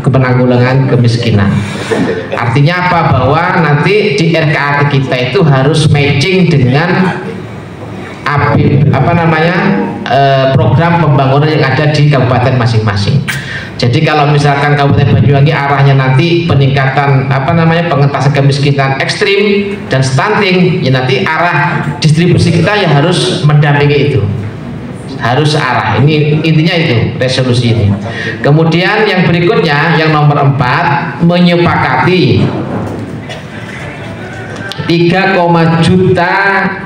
penanggulangan kemiskinan. Artinya apa? Bahwa nanti di RKAT kita itu harus matching dengan program pembangunan yang ada di kabupaten masing-masing. Jadi kalau misalkan Kabupaten Banyuwangi arahnya nanti peningkatan pengentasan kemiskinan ekstrim dan stunting, ya nanti arah distribusi kita ya harus mendampingi itu, harus arah. Ini intinya itu resolusi ini. Kemudian yang berikutnya, yang nomor 4, menyepakati 3, juta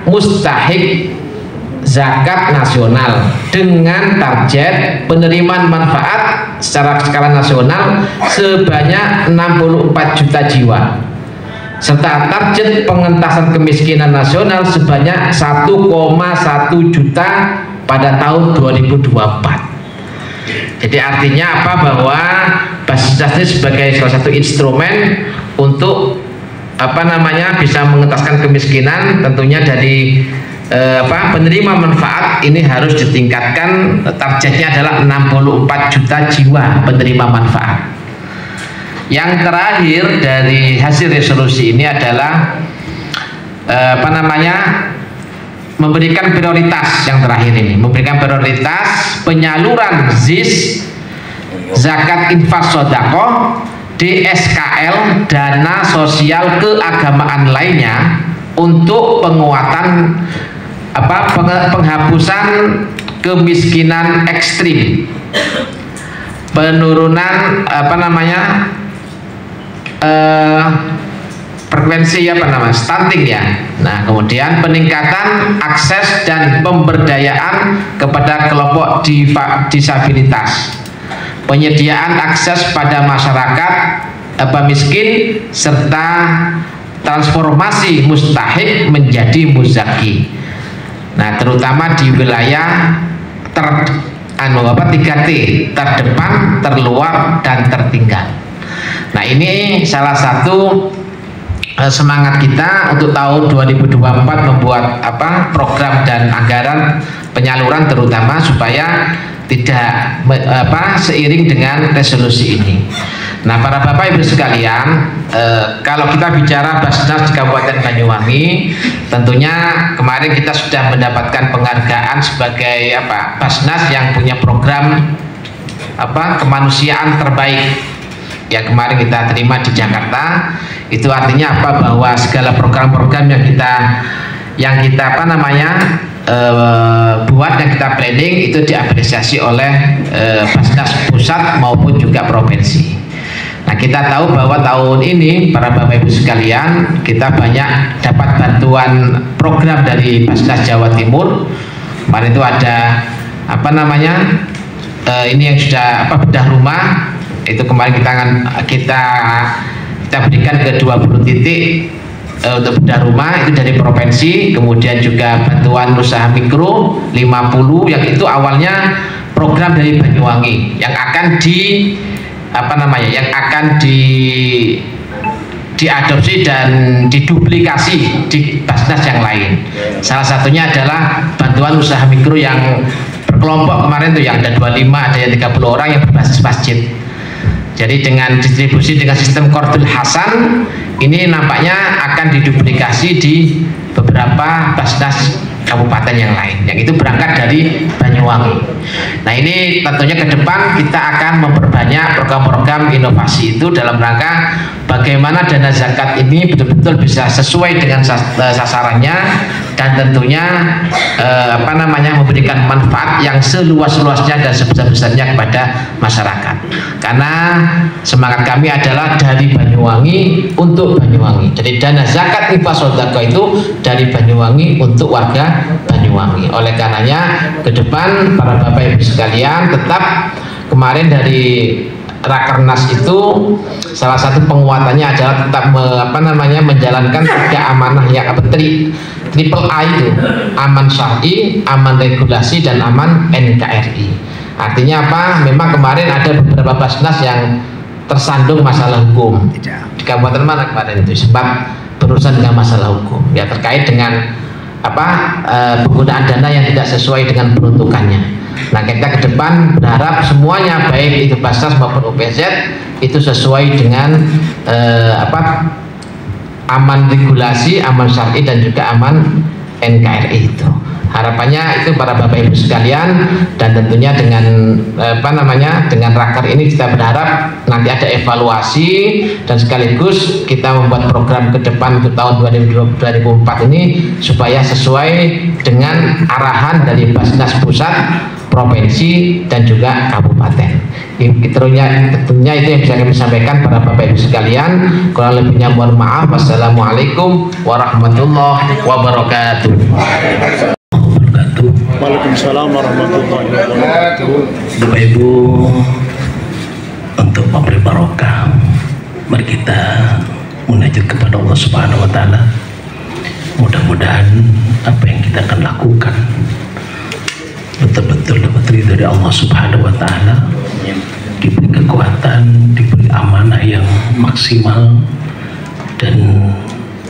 mustahik zakat nasional dengan target penerimaan manfaat secara skala nasional sebanyak 64 juta jiwa, serta target pengentasan kemiskinan nasional sebanyak 1,1 juta pada tahun 2024. Jadi artinya apa? Bahwa Basnas ini sebagai salah satu instrumen untuk bisa mengentaskan kemiskinan. Tentunya dari penerima manfaat ini harus ditingkatkan, targetnya adalah 64 juta jiwa penerima manfaat. Yang terakhir dari hasil resolusi ini adalah memberikan prioritas. Yang terakhir ini memberikan prioritas penyaluran ZIS, zakat infak sodako, DSKL, dana sosial keagamaan lainnya untuk penguatan penghapusan kemiskinan ekstrim, penurunan frekuensi stunting ya. Nah, kemudian peningkatan akses dan pemberdayaan kepada kelompok disabilitas, penyediaan akses pada masyarakat miskin, serta transformasi mustahik menjadi muzaki. Nah, terutama di wilayah 3T, terdepan, terluar, dan tertinggal. Nah, ini salah satu semangat kita untuk tahun 2024 membuat program dan anggaran penyaluran, terutama supaya tidak seiring dengan resolusi ini. Nah, para Bapak Ibu sekalian, kalau kita bicara Basnas di Kabupaten Banyuwangi, tentunya kemarin kita sudah mendapatkan penghargaan sebagai Basnas yang punya program kemanusiaan terbaik. Ya, kemarin kita terima di Jakarta. Itu artinya bahwa segala program-program yang kita buat, yang kita planning itu diapresiasi oleh Basnas pusat maupun juga provinsi. Nah, kita tahu bahwa tahun ini para Bapak Ibu sekalian, kita banyak dapat bantuan program dari Basnas Jawa Timur. Kemarin itu ada ini yang sudah bedah rumah. Itu kemarin kita berikan ke 20 titik untuk bedah rumah, itu dari provinsi. Kemudian juga bantuan usaha mikro 50, yang itu awalnya program dari Banyuwangi yang akan diadopsi dan diduplikasi di Basnas yang lain. Salah satunya adalah bantuan usaha mikro yang berkelompok kemarin tuh, yang ada 25, ada yang 30 orang yang berbasis masjid. Jadi dengan distribusi dengan sistem Qardul Hasan ini nampaknya akan diduplikasi di beberapa Basnas kabupaten yang lain, yang itu berangkat dari Banyuwangi. Nah, ini tentunya ke depan kita akan memperbanyak program-program inovasi itu dalam rangka bagaimana dana zakat ini betul-betul bisa sesuai dengan sasarannya, dan tentunya memberikan manfaat yang seluas-luasnya dan sebesar-besarnya kepada masyarakat. Karena semangat kami adalah dari Banyuwangi untuk Banyuwangi. Jadi dana zakat infak sodako itu dari Banyuwangi untuk warga Banyuwangi. Oleh karenanya ke depan para Bapak Ibu sekalian, tetap kemarin dari Rakernas itu salah satu penguatannya adalah tetap menjalankan 3 amanah yang triple A itu, aman syar'i, aman regulasi, dan aman NKRI. Artinya memang kemarin ada beberapa Basnas yang tersandung masalah hukum. Di kabupaten mana kemarin itu sempat berurusan dengan masalah hukum, ya terkait dengan penggunaan dana yang tidak sesuai dengan peruntukannya. Nah, kita ke depan berharap semuanya, baik itu Basnas maupun OPZ, itu sesuai dengan aman regulasi, aman syar'i, dan juga aman NKRI itu. Harapannya itu para Bapak Ibu sekalian, dan tentunya dengan dengan Raker ini kita berharap nanti ada evaluasi, dan sekaligus kita membuat program ke depan untuk tahun 2024 ini supaya sesuai dengan arahan dari Basnas pusat, provinsi, dan juga kabupaten. Tentunya itu yang bisa kami sampaikan para Bapak Ibu sekalian. Kurang lebihnya mohon maaf. Wassalamualaikum warahmatullahi wabarakatuh. Waalaikumsalam warahmatullahi wabarakatuh. Bapak Ibu, untuk memberi barokah, mari kita munajat kepada Allah Subhanahu wa Ta'ala. Mudah-mudahan apa yang kita akan lakukan betul-betul dapat ridho dari Allah Subhanahu wa Ta'ala, diberikan kekuatan, diberi amanah yang maksimal, dan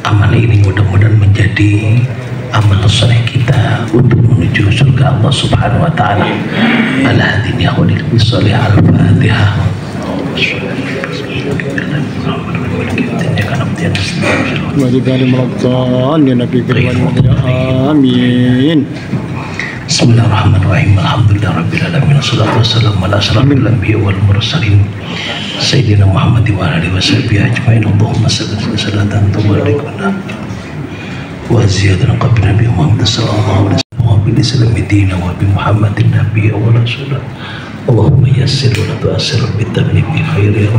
amanah ini mudah-mudahan menjadi amal soleh kita untuk menuju surga Allah Subhanahu wa taala. Al-hadini awalil bisolih al-fatihah. Amin. Bismillahirrahmanirrahim. Alhamdulillahirabbil alamin. Wassalatu wassalamu ala asyrafil anbiya'i wal mursalin sayyidina Muhammad wa alihi washabihi ajmain. Allahumma shalli salatan tubarakuna wa ziyadana qabla nabi Muhammad sallallahu alaihi wasallam wa bil islam dina wa bi Muhammadin nabiyya wa rasulah. Allahumma yassir wa la tu'assir bi tamimi khairi.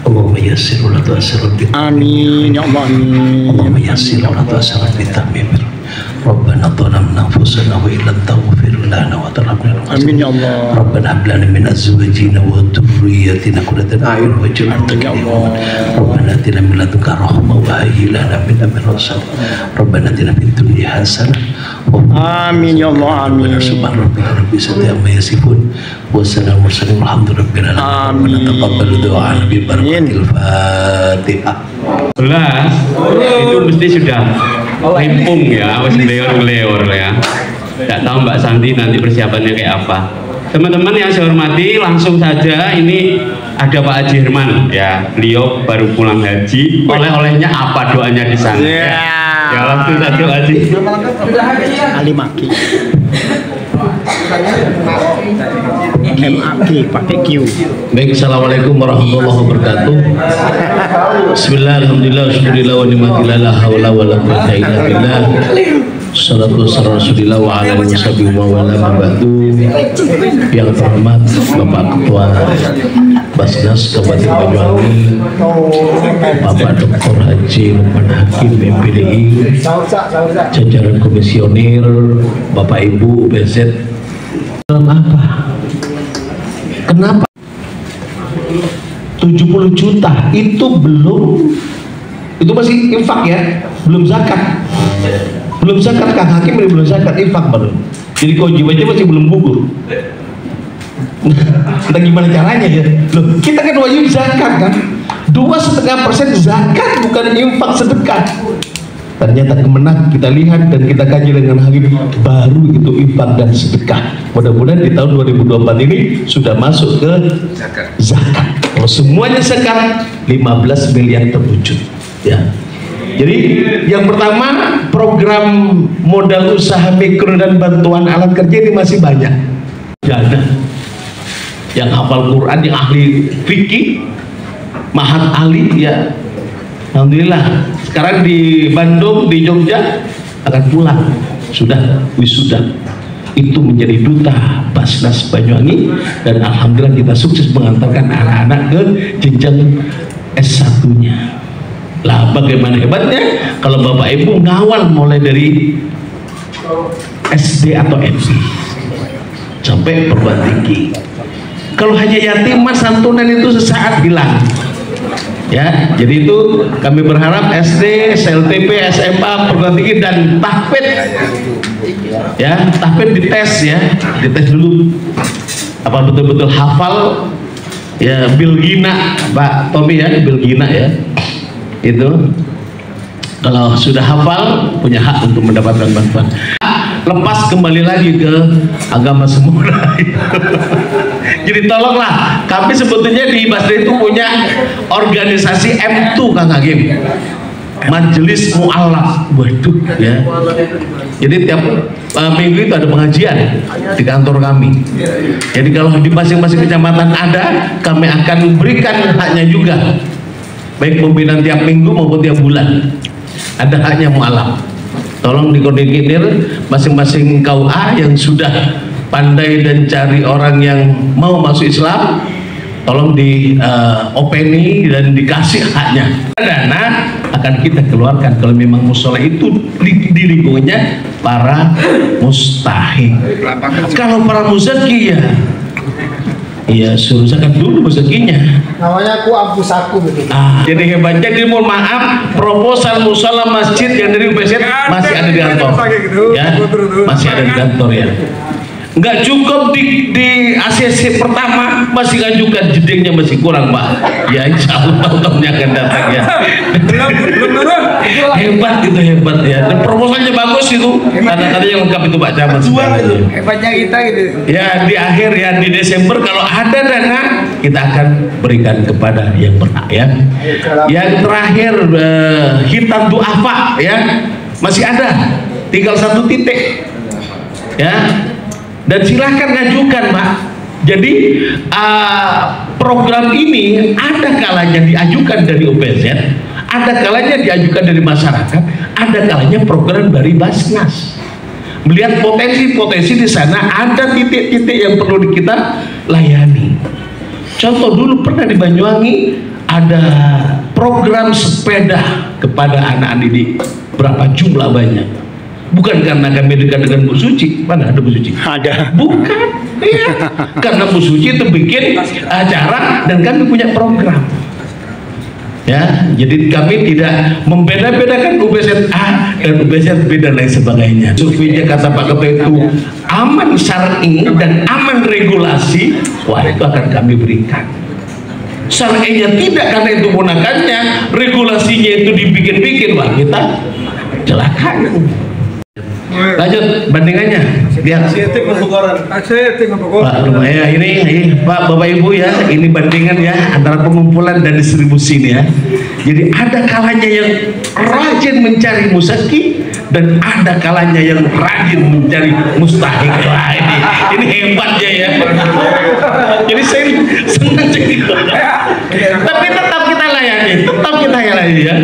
Allahumma yassir wa la tu'assir bi amin ya Allah amin. Allahumma yassir wa la tu'assir bi tamimi. Rabbana dhalamna anfusana wa illam taghfir lana wa tarhamna amin ya Allah. Rabbana hab lana min azwajina wa dhurriyyatina qurrata a'yun waj'alna lil Rabbana atina min ladunka rahmah wa hayyi lana min amrina rashada. Rabbana atina fid dunya hasanah wa amin ya Allah amin. Subhana rabbika rabbil izzati amma yasifun wa salamun alal hamdulillahi alamin. Taqabbal du'a bi barakatil Fatihah. Jelas, itu mesti sudah limpung ya, harus ngeleor ya. Tidak tahu Mbak Santi nanti persiapannya kayak apa. Teman-teman yang saya hormati, langsung saja ini ada Pak Haji Herman ya, beliau baru pulang haji. Oleh-olehnya apa doanya di sana? Ya langsung saja Pak Haji. Ali Maki. MAG pakai Q. Baik, assalamualaikum warahmatullahi wabarakatuh. Bismillah, alhamdulillah, syukurillah wa ni'matillah, la hawla wa la quwwata illa billah. Salatu wassalamu rasulillah wa ala alihi wa wala mabadu. Yang terhormat Bapak Ketua Basnas Kabupaten Banyuwangi, Bapak Dr. Haji Lukman Hakim MPDI, jajaran komisioner, Bapak Ibu BZ. Dalam apa? Kenapa 70 juta itu belum, itu masih infak ya, belum zakat. Belum zakat, Kang Hakim ini belum zakat, infak baru. Jadi kewajibannya masih belum gugur. Entah gimana caranya ya. Loh, kita kan wajib zakat kan. 2,5% zakat, bukan infak sedekah. Ternyata kemenang kita lihat dan kita kaji dengan Hakim, baru itu infak dan sedekah. Mudah-mudahan di tahun 2024 ini sudah masuk ke zakat. Kalau semuanya zakat, 15 miliar terwujud ya. Jadi yang pertama, program modal usaha mikro dan bantuan alat kerja ini masih banyak. Dana yang hafal Quran, yang ahli fikih, mahat ali ya, alhamdulillah. Sekarang di Bandung, di Jogja akan pulang, sudah wisuda. Itu menjadi duta Basnas Banyuwangi, dan alhamdulillah kita sukses mengantarkan anak-anak ke jenjang S1-nya. Lah bagaimana hebatnya kalau Bapak Ibu ngawal mulai dari SD atau SD sampai perguruan tinggi. Kalau hanya yatim mas, santunan itu sesaat hilang ya. Jadi itu kami berharap SD, SLTP, SMA, perguruan tinggi dan tahfidz ya, tahfidz dites ya, dites dulu apa betul-betul hafal ya, bilgina Pak Tommy ya, bilgina ya. Itu kalau sudah hafal punya hak untuk mendapatkan bantuan. Lepas kembali lagi ke agama semula. Jadi tolonglah, kami sebetulnya di Basri itu punya organisasi M2 Kang Hakim, Majelis Mu'alaf. Waduh ya. Jadi tiap minggu itu ada pengajian di kantor kami. Jadi kalau di masing-masing kecamatan ada, kami akan berikan haknya juga, baik pembinaan tiap minggu maupun tiap bulan. Ada haknya mu'alaf. Tolong dikoordinir masing-masing KUA yang sudah pandai dan cari orang yang mau masuk Islam, tolong di openi dan dikasih haknya. Dana akan kita keluarkan kalau memang musola itu di lingkungannya para mustahik. Kalau para muzaki ya, iya suruh zakat dulu rezekinya. Namanya aku ampusaku begitu. Jadi hebatnya, jadi mohon maaf, proposal musola masjid yang dari UPZ masih ada di kantor. Ya, masih ada di kantor ya. Nggak cukup di ACC pertama, masih ngajukan jedingnya masih kurang Pak. Ya insya Allah tahun-tahunnya akan datang ya. Belum turun. Hebat itu, hebat ya. Dan proposalnya bagus itu. Kata-kata yang lengkap itu Pak Camat. Hebatnya kita gitu. Ya di akhir ya di Desember kalau ada dana kita akan berikan kepada yang berhak ya. Yang terakhir hitam duafa ya masih ada, tinggal 1 titik ya. Dan silahkan ngajukan Pak. Jadi program ini ada kalanya diajukan dari OPZ, ada kalanya diajukan dari masyarakat, ada kalanya program dari Basnas. Melihat potensi-potensi di sana, ada titik-titik yang perlu kita layani. Contoh dulu pernah di Banyuwangi ada program sepeda kepada anak didik, berapa jumlah banyak. Bukan karena kami dekat dengan Bu Suci, mana ada Bu Suci? Ada. Bukan, iya. Karena Bu Suci itu bikin acara dan kami punya program. Ya, jadi kami tidak membeda-bedakan UBZ A dan UBZ B dan lain sebagainya. Surveinya kata Pak Ketua itu aman syar'i dan aman regulasi, wah itu akan kami berikan. Syar'inya tidak karena itu gunakannya, regulasinya itu dibikin-bikin, wah kita celakakan. Lanjut bandingannya lihat Pak ya, ini Pak Bapak Ibu ya, ini bandingan ya antara pengumpulan dan distribusi ini ya. Jadi ada kalanya yang rajin mencari musaki dan ada kalanya yang rajin mencari mustahik. Wah ini hebatnya ya. Jadi saya senang cerita. Tapi tetap kita layani, ya.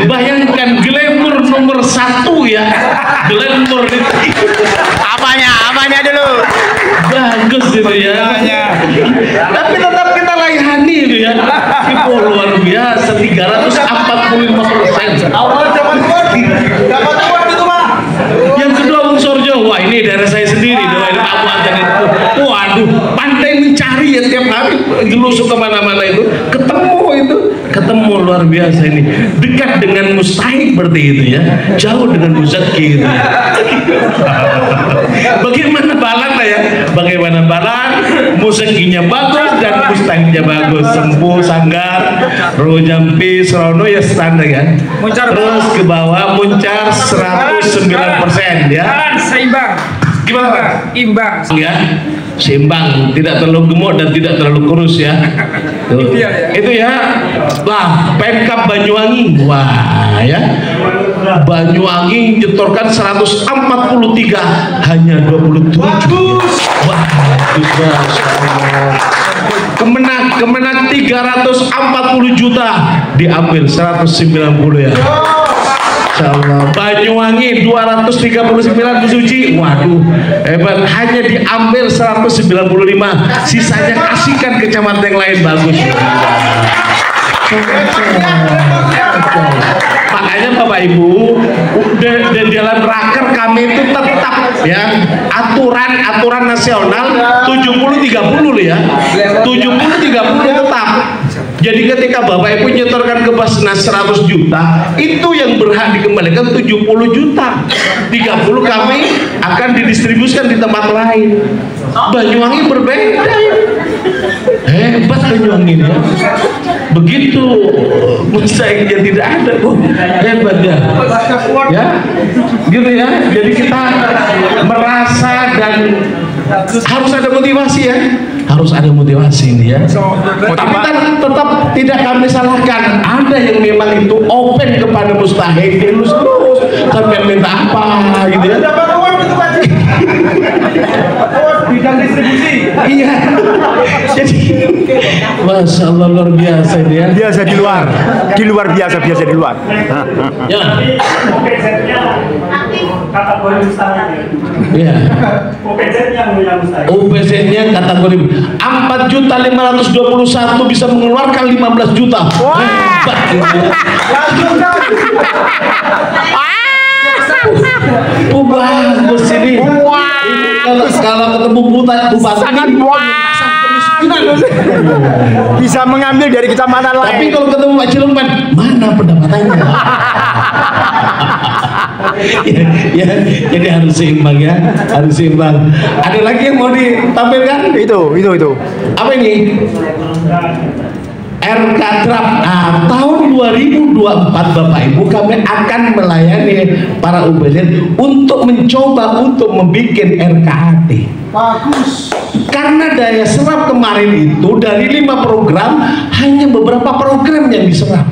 Bayangkan glamour nomor 1 ya, glamour itu. Apanya dulu? Bagus itu ya. Tapi tetap kita layani itu ya. Itu luar biasa, 345%. Awal dapat award itu Pak. Yang kedua Bung Sorjo, wah ini daerah saya sendiri, daerah Pak Muantan itu. Waduh, pandai mencari ya tiap hari, gelusuk kemana-mana itu, ketemu luar biasa ini. Dekat dengan mustahik berarti itu ya, jauh dengan muzaki itu. Bagaimana balang lah ya, bagaimana balang, muzakinya bagus dan mustahiknya bagus, sembuh, sanggar, roh jampi, serono ya standar ya. Terus ke bawah muncar 109% ya. Seimbang. Gimana? Imbang. Ya, seimbang, tidak terlalu gemuk dan tidak terlalu kurus ya. Tuh. Itu ya. Lah, Pemkab Banyuwangi. Wah, ya. Banyuwangi nyetorkan 143 hanya 27. Wah, Kemenang 340 juta diambil 190 ya. Insyaallah. Banyuwangi 239 Bu Suci. Waduh, hebat, hanya diambil 195, sisanya kasihkan ke kecamatan yang lain. Bagus. Makanya Bapak Ibu, dan dalam raker kami itu tetap ya aturan nasional 70-30 ya, 70-30 tetap. Jadi ketika Bapak Ibu nyetorkan ke Basnas 100 juta, itu yang berhak dikembalikan 70 juta. 30 kami akan didistribusikan di tempat lain. Banyuwangi berbeda. Hebat Banyuwangi ya. Begitu mustaiknya tidak ada, hebat ya. Ya, gitu ya. Jadi kita merasa dan harus ada motivasi ya. Harus ada motivasi ini ya. Tapi tetap tidak kami salahkan. Ada yang memang itu open kepada mustahik, terus sampai minta apa gitu ya. Bidang distribusi. Iya. Jadi, Masya Allah luar biasa ini ya. Biasa di luar biasa di luar. Ya. Kategori mustahik. Iya. OPZ-nya kategori 4.521 bisa mengeluarkan 15 juta. Hebat gitu ya. Bagus ini. Kalau ketemu bupati sangat bisa mengambil dari kecamatan lain. Tapi kalau ketemu Pak Cilumpan, mana pendapatannya? ya, jadi harus seimbang ya, harus seimbang. Ada lagi yang mau ditampilkan? Itu. Apa ini? RK Draft. Nah, tahun 2024 Bapak Ibu kami akan melayani para UBZ untuk mencoba untuk membuat RKAT. Bagus. Karena daya serap kemarin itu dari 5 program hanya beberapa program yang diserap.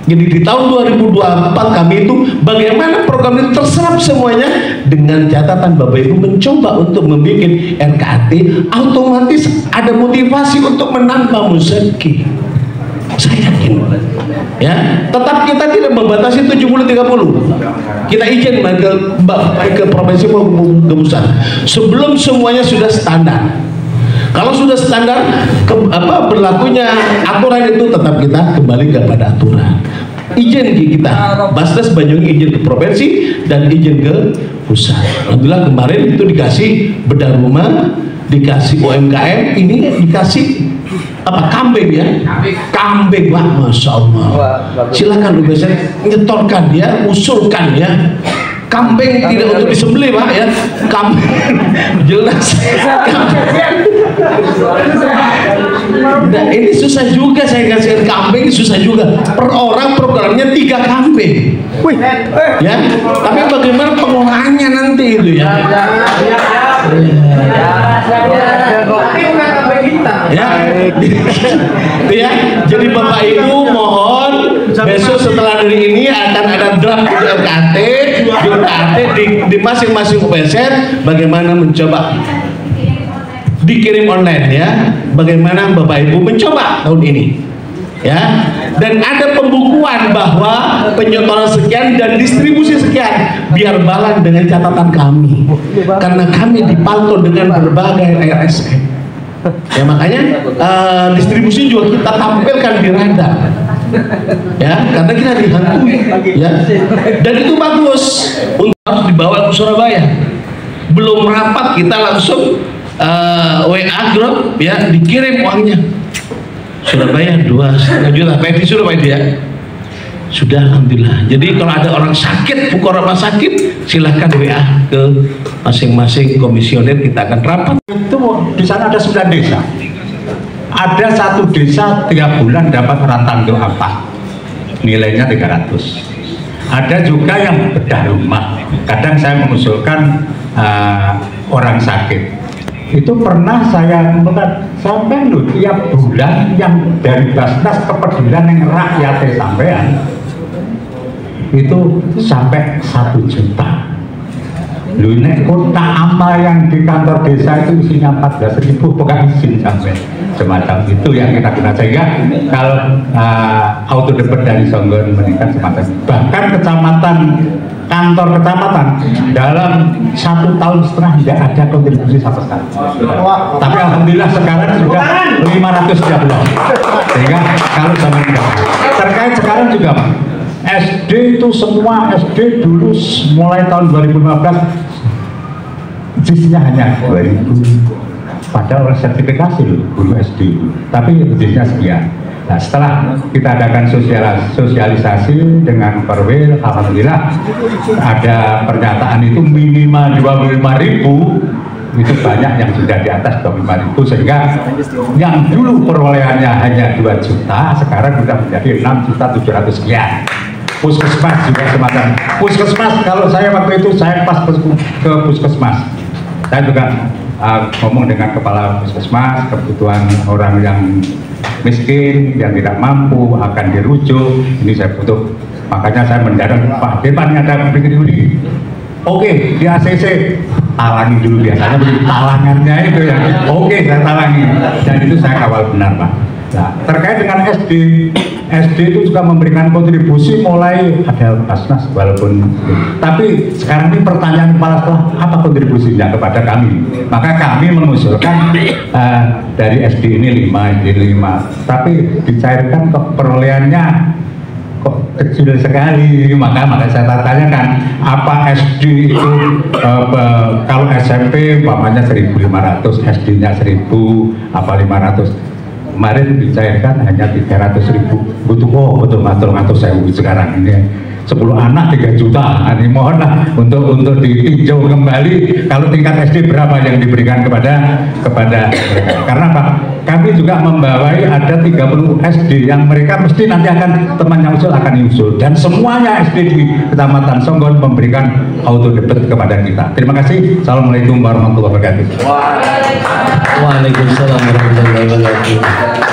Jadi di tahun 2024 kami itu bagaimana program itu terserap semuanya, dengan catatan Bapak Ibu mencoba untuk membuat RKAT, otomatis ada motivasi untuk menambah musiki. Saya yakin ya, tetap kita tidak membatasi 70-30. Kita izin baik ke provinsi maupun ke pusat sebelum semuanya sudah standar. Kalau sudah standar berlakunya aturan itu, tetap kita kembali kepada aturan. Izin kita, Basnas Banyuwangi izin ke provinsi dan izin ke pusat. Alhamdulillah kemarin itu dikasih bedah rumah, dikasih UMKM, ini dikasih kambing ya, kambing Pak, Masya Allah. Silakan lu biasa nyetorkan ya, usulkan ya. Kambing tidak untuk disembelih Pak ya, kambing jelas. Nah, ini susah juga saya kasih kambing, susah juga. Per orang programnya 3 kambing. Wih, ya. Tapi bagaimana pengolahannya nanti itu ya? Ya, jadi Bapak Ibu mohon besok setelah dari ini akan ada draft di RKAT, di masing-masing UPZ bagaimana mencoba dikirim online ya, bagaimana Bapak Ibu mencoba tahun ini ya, dan ada pembukuan bahwa penyotoran sekian dan distribusi sekian biar balan dengan catatan kami, karena kami dipantau dengan berbagai RSM ya, makanya distribusi juga kita tampilkan di radar ya, karena kita dihantui ya, dan itu bagus untuk harus dibawa ke Surabaya. Belum rapat kita langsung WA grup ya, dikirim uangnya Surabaya 2,5 juta. Di Surabaya dia sudah, alhamdulillah. Jadi kalau ada orang sakit, buka rumah sakit, silahkan WA ke masing-masing komisioner, kita akan rapat. Itu di sana ada 9 desa. Ada 1 desa 3 bulan dapat rantanggel apa, nilainya 300. Ada juga yang bedah rumah. Kadang saya mengusulkan orang sakit. Itu pernah saya sampai loh, tiap bulan yang dari Basnas kepedulian yang rakyat sampean itu sampai 1 juta. Loh, ini kota amal yang di kantor desa itu isinya 14.000, bukan izin sampai semacam itu yang kita gunakan, sehingga kalau auto debit dari Songgon meningkat semacam. Bahkan kecamatan, kantor kecamatan dalam 1,5 tahun tidak ada kontribusi sama sekali. Tapi alhamdulillah sekarang sudah 530. Sehingga kalau sama terkait sekarang juga Pak, SD itu semua SD dulu mulai tahun 2015 JIS-nya hanya 2.000, padahal sertifikasi loh guru SD, tapi JIS-nya sekian. Nah, setelah kita adakan sosialisasi dengan Perwil, alhamdulillah ada pernyataan itu minimal 25.000, itu banyak yang sudah di atas 25.000, sehingga yang dulu perolehannya hanya 2 juta sekarang sudah menjadi 6.700.000 sekian. Puskesmas juga semacam. Puskesmas, kalau saya waktu itu saya pas ke puskesmas, saya juga ngomong dengan kepala puskesmas, kebutuhan orang yang miskin, yang tidak mampu akan dirujuk, ini saya butuh. Makanya saya mendarat, Pak depannya ada bikin ini. Oke, di ACC talangi dulu, biasanya begitu talangannya itu ya. Oke, saya talangi, dan itu saya kawal benar Pak. Nah, terkait dengan SD itu juga memberikan kontribusi mulai ada Basnas walaupun, tapi sekarang ini pertanyaan kepala sekolah, apa kontribusinya kepada kami? Maka kami mengusulkan dari SD ini 5, tapi dicairkan ke perolehannya kok kecil sekali, maka saya tanyakan apa SD itu kalau SMP umpamanya 1.500, SD-nya 1.000 apa 500. Kemarin dicairkan hanya 300.000. Betul, betul ngatur saya sekarang ini 10 anak 3 juta. Ini mohonlah untuk ditinjau kembali kalau tingkat SD berapa yang diberikan kepada mereka. Karena apa? Kami juga membawai ada 30 SD yang mereka mesti nanti akan temannya usul akan nyusul, dan semuanya SD di Kecamatan Songgon memberikan auto debit kepada kita. Terima kasih. Assalamualaikum warahmatullahi wabarakatuh. Waalaikumsalam warahmatullahi wabarakatuh.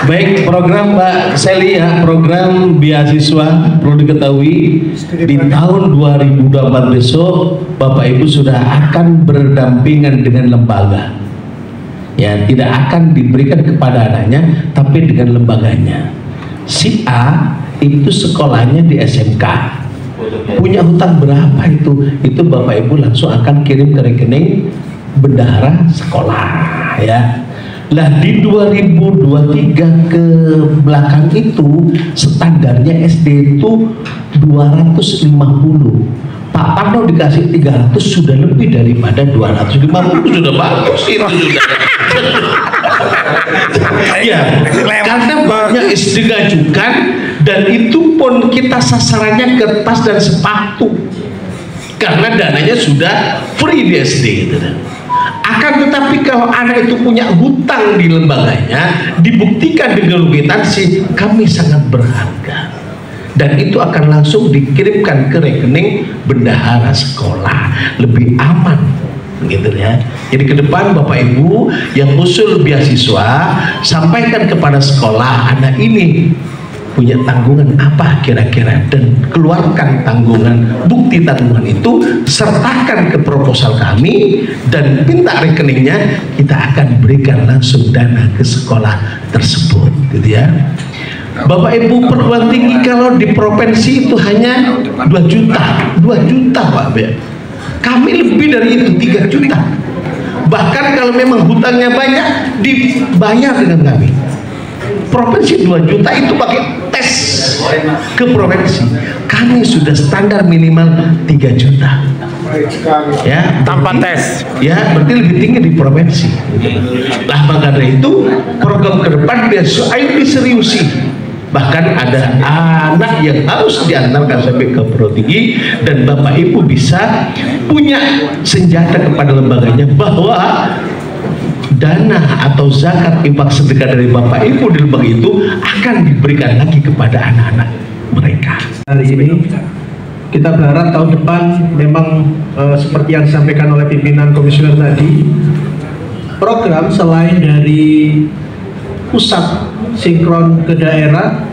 Baik, program Mbak Seli ya, program beasiswa perlu diketahui di tahun 2024 besok Bapak Ibu sudah akan berdampingan dengan lembaga. Ya, tidak akan diberikan kepada anaknya, tapi dengan lembaganya. Si A itu sekolahnya di SMK, punya hutang berapa itu Bapak Ibu langsung akan kirim ke rekening bendahara sekolah ya. Lah di 2023 ke belakang itu standarnya SD itu 250. Pak Parno dikasih 300 sudah lebih daripada 250, sudah bagus itu sudah. Ya, karena banyak SD ngajukan, dan itu pun kita sasarannya kertas dan sepatu karena dananya sudah free di SD gitu. Akan tetapi kalau anak itu punya hutang di lembaganya, dibuktikan dengan kwitansi, kami sangat berharga, dan itu akan langsung dikirimkan ke rekening bendahara sekolah, lebih aman gitu ya. Jadi ke depan Bapak Ibu yang usul beasiswa, sampaikan kepada sekolah anak ini punya tanggungan apa kira-kira, dan keluarkan tanggungan, bukti tanggungan itu sertakan ke proposal kami dan minta rekeningnya, kita akan berikan langsung dana ke sekolah tersebut gitu ya. Bapak Ibu, perguruan tinggi kalau di provinsi itu hanya 2 juta Pak Bea. Kami lebih dari itu, 3 juta. Bahkan kalau memang hutangnya banyak, dibayar dengan kami. Provinsi 2 juta itu pakai tes ke provinsi. Kami sudah standar minimal 3 juta. Ya, tanpa tes. Ya, berarti lebih tinggi di provinsi. Lah maka dari itu program ke depan besok ayo diseriusi. Bahkan ada anak yang harus diantarkan sampai ke perguruan tinggi, dan Bapak Ibu bisa punya senjata kepada lembaganya bahwa dana atau zakat infak sedekah dari Bapak Ibu di lembaga itu akan diberikan lagi kepada anak-anak mereka. Hari ini kita berharap tahun depan memang seperti yang disampaikan oleh pimpinan komisioner tadi, program selain dari pusat sinkron ke daerah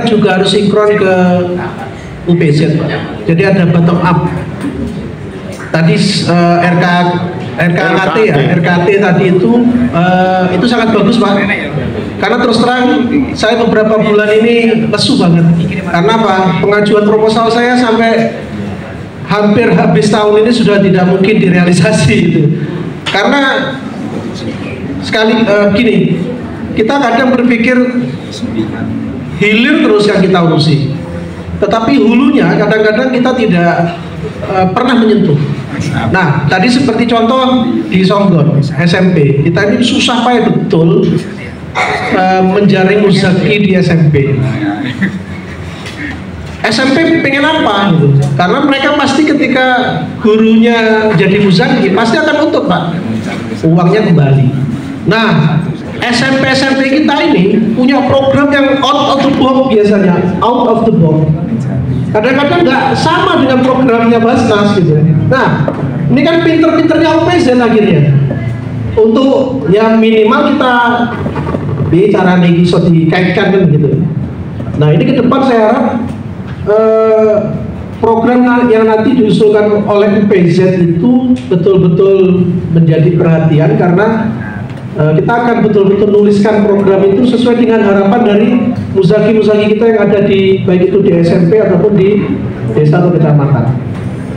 juga harus sinkron ke UPZ, Pak. Jadi ada bottom up. Tadi RKT ya, RKT tadi itu sangat bagus Pak. Karena terus terang saya beberapa bulan ini lesu banget. Karena apa? Pengajuan proposal saya sampai hampir habis tahun ini sudah tidak mungkin direalisasi itu. Karena sekali gini, kita kadang berpikir hilir terus yang kita urusi, tetapi hulunya kadang-kadang kita tidak pernah menyentuh. Nah, tadi seperti contoh di Songgon SMP, kita ini susah payah betul menjaring muzaki di SMP. SMP pengen apa gitu? Karena mereka pasti ketika gurunya jadi muzaki pasti akan nuntut Pak, uangnya kembali. Nah, SMP kita ini punya program yang out of the box biasanya, out of the box. Kadang-kadang nggak sama dengan programnya Basnas gitu. Nah, ini kan pinter-pinternya UPZ akhirnya. Untuk yang minimal kita bicara nih bisa dikaitkan kan gitu. Nah, ini ke depan saya harap program yang nanti diusulkan oleh UPZ itu betul-betul menjadi perhatian, karena kita akan betul-betul nuliskan program itu sesuai dengan harapan dari muzaki-muzaki kita yang ada di baik itu di SMP ataupun di desa atau kecamatan.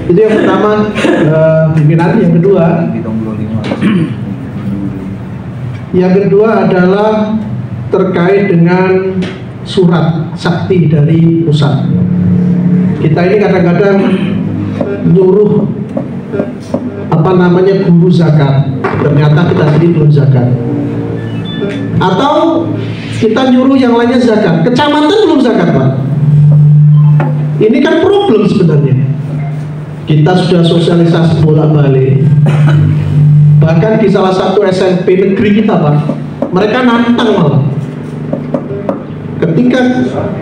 Itu yang pertama, pimpinan. Yang kedua adalah terkait dengan surat sakti dari pusat. Kita ini kadang-kadang nyuruh guru zakat, ternyata kita sendiri belum zakat, atau kita nyuruh yang lainnya zakat, kecamatan belum zakat Pak, ini kan problem sebenarnya. Kita sudah sosialisasi bolak-balik. Bahkan di salah satu SMP negeri kita, Pak, mereka nantang malah. Ketika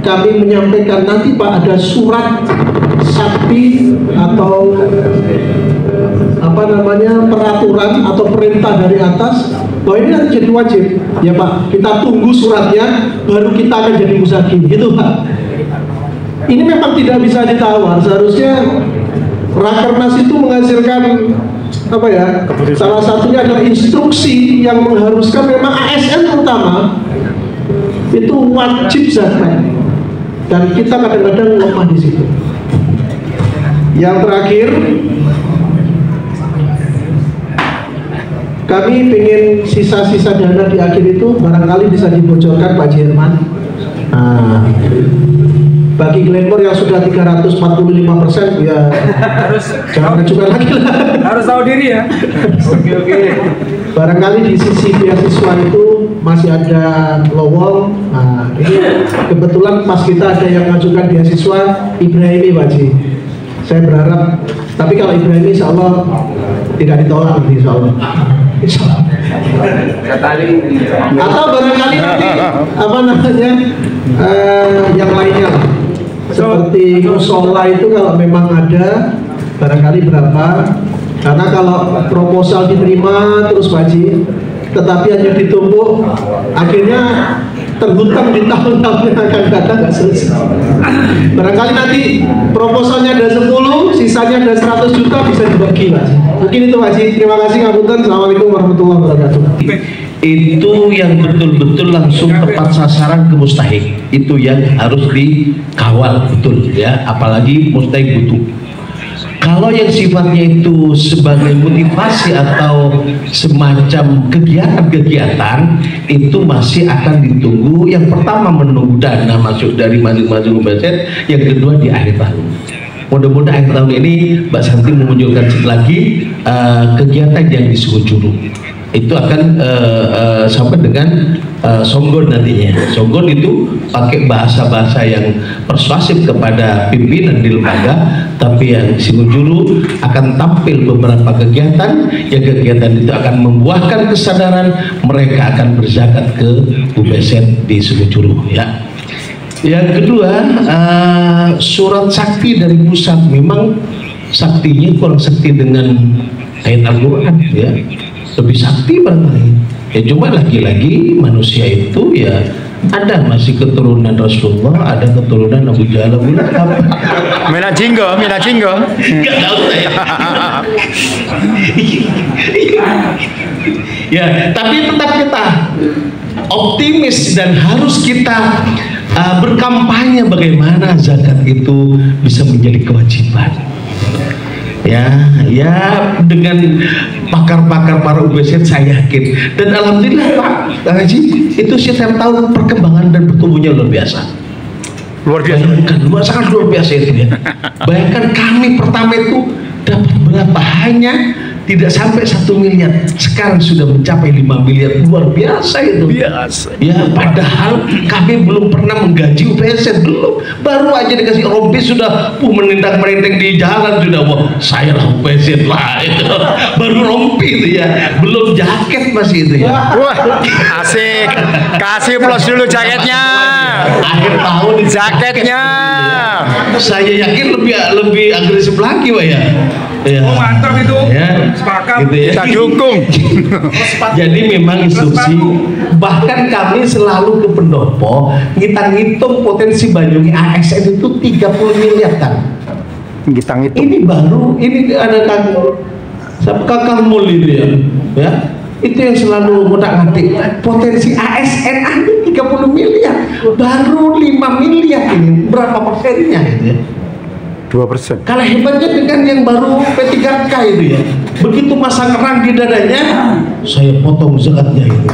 kami menyampaikan nanti Pak ada surat sakti atau apa namanya peraturan atau perintah dari atas bahwa ini nanti jadi wajib, ya Pak, kita tunggu suratnya baru kita akan jadi muzaki, gitu Pak. Ini memang tidak bisa ditawar. Seharusnya Rakernas itu menghasilkan apa ya? Salah satunya adalah instruksi yang mengharuskan memang ASN terutama itu wajib zakat, dan kita kadang-kadang lemah di situ. Yang terakhir, kami ingin sisa-sisa dana di akhir itu barangkali bisa dibocorkan Pak Jerman. Nah, bagi Glenmore yang sudah 345% ya jangan mengajukan lagi lah. Harus tahu diri ya. Oke. Barangkali di sisi beasiswa itu masih ada lowong. Nah, ini kebetulan pas kita ada yang mengajukan beasiswa Ibrahimi, Pak Ji. Saya berharap, tapi kalau Ibrahimi insya Allah tidak ditolak nanti, insya Allah. Atau barangkali nanti apa namanya yang lainnya lah. Seperti musola itu kalau memang ada barangkali berapa, karena kalau proposal diterima terus wajib tetapi hanya ditumpuk akhirnya terhutang di tahun-tahun yang akan datang nggak selesai. Barangkali nanti proposalnya ada 10, sisanya ada 100 juta bisa dibagi Pak. Mungkin itu Pak Haji. Terima kasih ngapunten. Assalamualaikum warahmatullahi wabarakatuh. Itu yang betul-betul langsung tepat sasaran ke mustahik, itu yang harus dikawal betul ya, apalagi mustahik butuh. Kalau yang sifatnya itu sebagai motivasi atau semacam kegiatan-kegiatan itu masih akan ditunggu. Yang pertama menunggu dana masuk dari masing-masing UBZ, yang kedua di akhir tahun. Mudah-mudahan akhir tahun ini Mbak Santi memunculkan lagi kegiatan yang disebut juru. Itu akan sampai dengan Songgon nantinya. Songgon itu pakai bahasa-bahasa yang persuasif kepada pimpinan di lembaga, tapi yang Singujuru akan tampil beberapa kegiatan yang kegiatan itu akan membuahkan kesadaran mereka akan berzakat ke UBZ di Singujuru ya. Yang kedua, surat sakti dari pusat, memang saktinya kurang sakti dengan ayat Al-Quran ya, lebih sakti barangkali ya, cuma lagi-lagi manusia itu ya ada masih keturunan Rasulullah, ada keturunan Abu Jahal, Mina jinggo. Nggak tahu saya. Ya, tapi tetap kita optimis dan harus kita berkampanye bagaimana zakat itu bisa menjadi kewajiban. Ya dengan pakar-pakar para UBZ saya yakin, dan alhamdulillah Pak Haji itu saya tahu perkembangan dan bertumbuhnya luar biasa. Sangat luar biasa itu ya. Bayangkan kami pertama itu dapat berapa, hanya tidak sampai 1 miliar, sekarang sudah mencapai 5 miliar, luar biasa itu. Ya, padahal kami belum pernah menggaji UBZ, belum, baru aja dikasih rompi sudah menentang-menenteng di jalan sudah, wah saya lah UBZ lah itu, baru rompi itu ya, belum jaket masih itu ya. Wah, asik, kasih plus dulu jaketnya. Akhir tahun jaketnya. Saya yakin lebih agresif lagi Pak ya. Ya. Oh mantap itu ya, sepakat gitu ya. Kita dukung. Jadi memang instruksi, bahkan kami selalu ke pendopo kita ngitung potensi Banyuwangi ASN itu 30 miliar kan. Kita ngitung. Ini baru, ini ada Kakang Mul itu ya. Itu yang selalu ngotak-ngatik potensi ASN aja 30 miliar, baru 5 miliar ini berapa persennya gitu ya. 2%. Kalau hebatnya dengan yang baru P3K itu ya, begitu masang kerang di dadanya, saya potong zakatnya itu.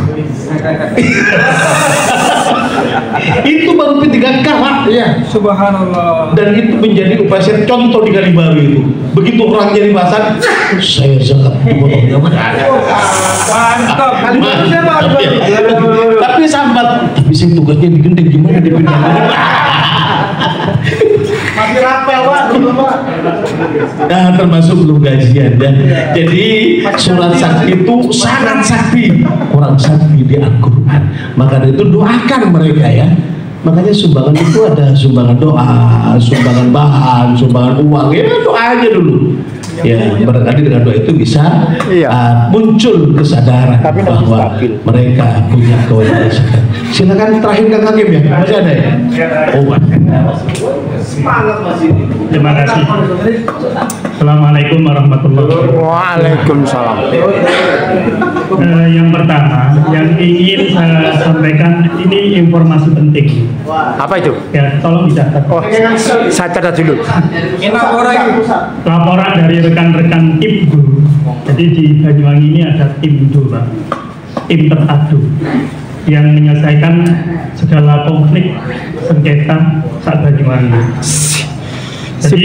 Itu baru P3K Pak. Iya, subhanallah. Dan itu menjadi upaya contoh di Kalibaru itu. Begitu orang jadi pasang, saya zakat potongnya. Mantap. Kalibaru siapa? Tapi sambat, tapi saya tugasnya di gendeng, gimana dipindahin? Masih rapat. Nah, termasuk belum gajian ya. Jadi surat sakti itu sangat sakti, Quran sakti di Al-Quran. Maka itu doakan mereka ya. Makanya sumbangan itu ada sumbangan doa, sumbangan bahan, sumbangan uang, ya doa aja dulu. Ya, barangkali dengan doa itu bisa muncul kesadaran bahwa mereka punya kewajiban. Silakan terakhir Kang Hakim ya, masih ada ya? Oh, terima kasih. Assalamualaikum warahmatullahi wabarakatuh. Waalaikumsalam. Yang pertama, yang ingin saya sampaikan ini informasi penting. Apa itu? Ya, tolong dicatat. Oh, saya catat dulu. Laporan dari rekan-rekan TIMDU. Jadi di Banyuwangi ini ada TIMDU, Pak. Tim terpadu yang menyelesaikan segala konflik sengketa saat Banyuwangi. Jadi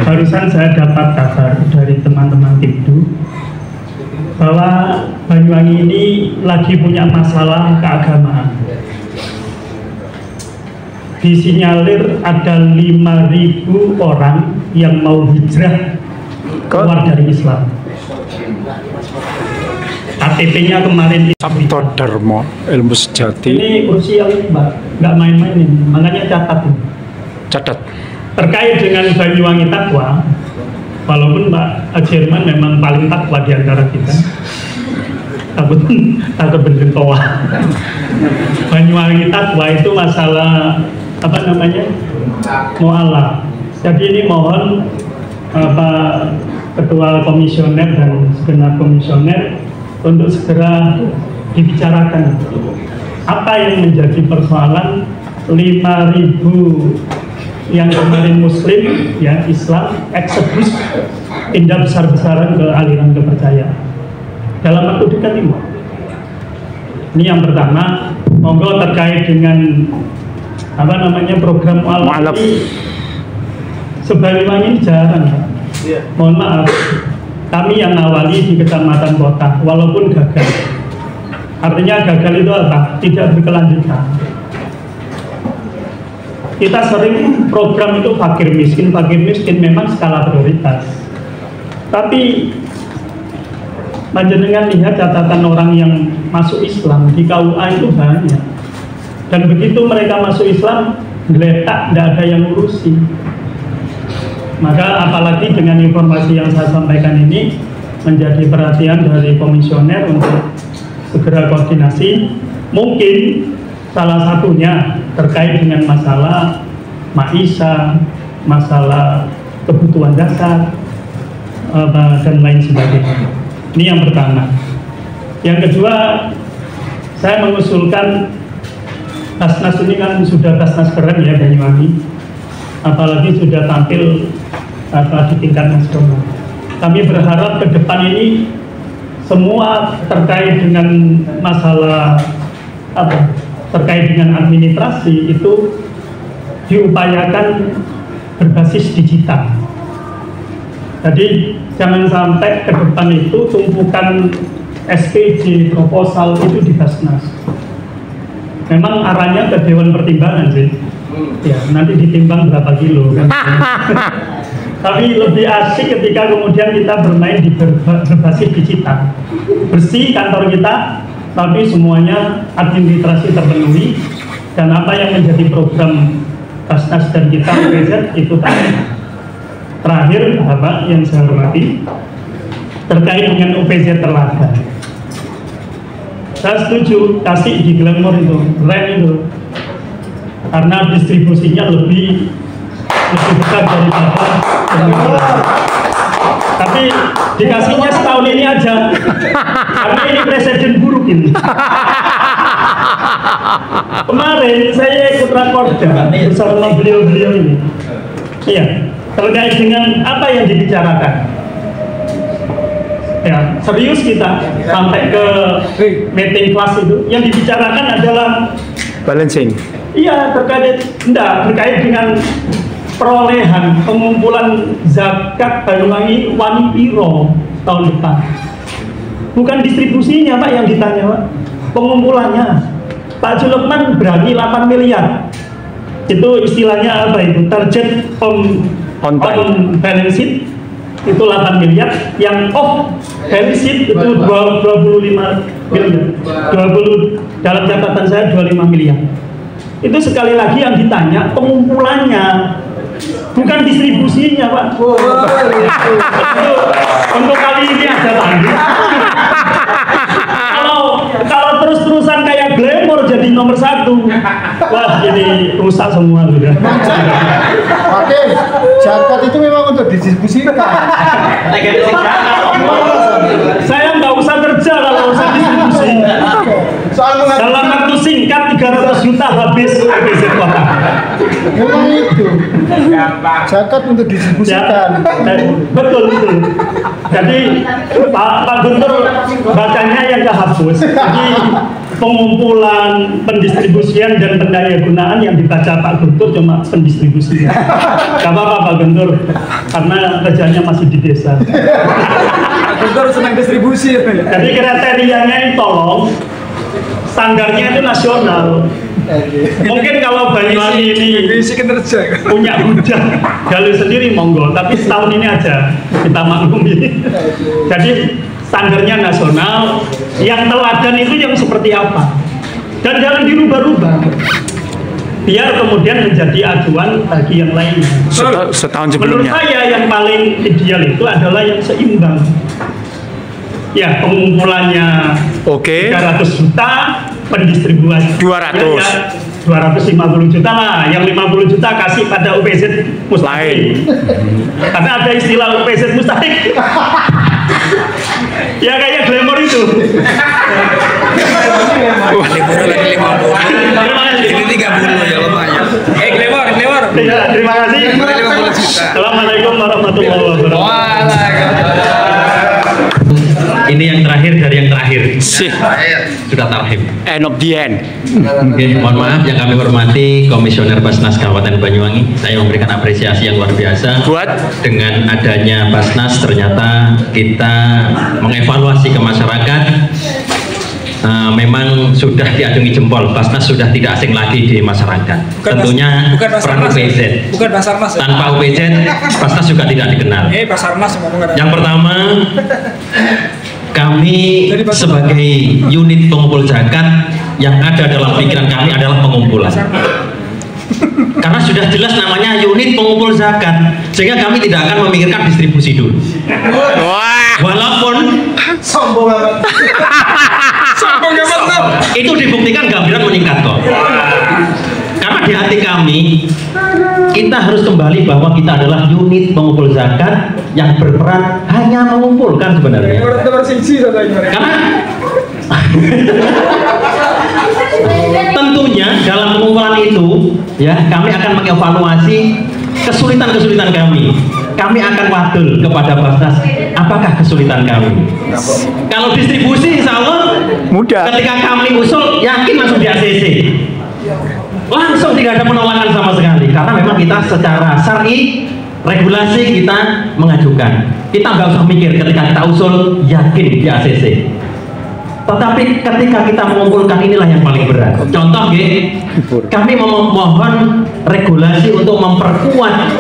barusan saya dapat kabar dari teman-teman TIMDU bahwa Banyuwangi ini lagi punya masalah keagamaan. Disinyalir ada 5.000 orang yang mau hijrah keluar dari Islam. KTP-nya kemarin Sabto Dharma Ilmu Sejati. Ini krusial ini, Mbak, nggak main-main ini. Makanya catat ini. Catat. Terkait dengan Banyuwangi Takwa, walaupun Mbak Jerman memang paling takwa di antara kita, takut bener toa. Banyuwangi Takwa itu masalah apa namanya, mu'alaf. Jadi ini mohon Ketua Komisioner dan segenap komisioner untuk segera dibicarakan apa yang menjadi persoalan 5.000 yang kemarin Muslim, ya Islam, eksodus pindah besar-besaran ke aliran kepercayaan dalam waktu dekat ini. Ini yang pertama. Monggo terkait dengan apa namanya program mu'alaf Banyuwangi ini jarang, Pak. Mohon maaf, kami yang awali di kecamatan kota, walaupun gagal. Artinya gagal itu apa? Tidak berkelanjutan. Kita sering program itu fakir miskin memang skala prioritas. Tapi panjenengan lihat catatan orang yang masuk Islam di KUA itu banyak. Dan begitu mereka masuk Islam, geletak, tidak ada yang ngurusi. Maka apalagi dengan informasi yang saya sampaikan ini menjadi perhatian dari komisioner untuk segera koordinasi. Mungkin salah satunya terkait dengan masalah maisha, masalah kebutuhan dasar, dan lain sebagainya. Ini yang pertama. Yang kedua, saya mengusulkan Basnas ini kan sudah Basnas keren ya Banyuwangi, apalagi sudah tampil di tingkat nasional. Kami berharap ke depan ini semua terkait dengan masalah terkait dengan administrasi itu diupayakan berbasis digital. Jadi jangan sampai ke depan itu tumpukan SPJ proposal itu di Basnas. Memang arahnya ke Dewan Pertimbangan sih. Ya, nanti ditimbang berapa kilo kan. Tapi lebih asik ketika kemudian kita bermain di berbasis digital. Bersih kantor kita, tapi semuanya administrasi terpenuhi, dan apa yang menjadi program Basnas dan kita UPZ itu tadi. Terakhir, apa yang saya hormati, terkait dengan UPZ Telaga. Saya setuju kasih di Glamour itu, rem itu, karena distribusinya lebih besar daripada penjualan. Tapi dikasihnya setahun ini aja, karena ini presiden buruk ini. Kemarin saya ikut rakorda bersama beliau-beliau ini. Iya, terkait dengan apa yang dibicarakan. Ya, serius kita sampai ke meeting kelas itu. Yang dibicarakan adalah balancing. Iya, terkait dengan perolehan pengumpulan zakat Banyuwangi wani piro tahun depan. Bukan distribusinya Pak yang ditanya, Pak. Pengumpulannya. Pak Julukman berani 8 miliar. Itu istilahnya apa itu? Target On balance sheet itu 8 miliar, yang off balance sheet itu 25 miliar, 20 dalam catatan saya 25 miliar. Itu sekali lagi yang ditanya pengumpulannya, bukan distribusinya, Pak. Untuk kali ini ada tanggung. Kalau terus-terusan kayak Glamour jadi nomor 1, wah ini rusak semua sudah. Oke, zakat itu memang untuk didistribusikan. Saya nggak usah kerja kalau usah distribusi. Dalam waktu singkat 300 juta habis OPZ kota. Memang itu zakat untuk didistribusikan. Betul. Jadi Pak Guntur bacanya yang kehapus. Jadi pengumpulan, pendistribusian dan pendayagunaan yang dibaca Pak Guntur cuma pendistribusian. Gak apa-apa Pak Guntur, karena kerjanya masih di desa. Pak Guntur senang distribusi. Jadi kriterianya ini tolong standarnya itu nasional. Mungkin kalau Banyuwangi ini punya hujah jalur sendiri monggo, tapi setahun ini aja kita maklumi. Jadi standarnya nasional, yang teladan itu yang seperti apa, dan jangan dirubah-rubah biar kemudian menjadi acuan bagi yang lainnya. Setahun sebelumnya. Menurut saya yang paling ideal itu adalah yang seimbang. Ya, pengumpulannya 300 juta, pendistribusian 250 juta lah, yang 50 juta kasih pada OPZ mustahik. Karena ada istilah OPZ mustahik. Ya kayak Glamour itu. Liburan lagi 50. Ini 30 ya lumayan. Glamour. Ya, terima kasih. 50 juta. Assalamualaikum warahmatullahi wabarakatuh. Waalaikumsalam. Ini yang terakhir dari yang terakhir. Sudah tarhim. End of the end. Oke, mohon maaf yang kami hormati Komisioner Basnas Kabupaten Banyuwangi. Saya memberikan apresiasi yang luar biasa. Dengan adanya Basnas ternyata kita mengevaluasi ke masyarakat. Memang sudah diacungi jempol. Basnas sudah tidak asing lagi di masyarakat. Tentunya peran OPZ. Bukan Basarnas. Tanpa OPZ, Basnas juga tidak dikenal. Basarnas Yang pertama, kami sebagai unit pengumpul zakat yang ada dalam pikiran kami adalah pengumpulan. Karena sudah jelas namanya unit pengumpul zakat, sehingga kami tidak akan memikirkan distribusi dulu. Walaupun sombong banget. Itu dibuktikan gambaran meningkat kok. Karena di hati kami kita harus kembali bahwa kita adalah unit pengumpul zakat yang berperan hanya mengumpulkan sebenarnya. Karena tentunya dalam pengumpulan itu ya kami akan mengevaluasi kesulitan-kesulitan kami. Kami akan wadul kepada Basnas apakah kesulitan kami. Kalau distribusi insya Allah mudah. Ketika kami usul yakin langsung di ACC. Langsung tidak ada penolakan sama sekali karena memang kita secara syar'i regulasi kita mengajukan. Kita nggak usah mikir ketika kita usul yakin di ACC. Tetapi ketika kita mengumpulkan inilah yang paling berat. Contoh kami memohon regulasi untuk memperkuat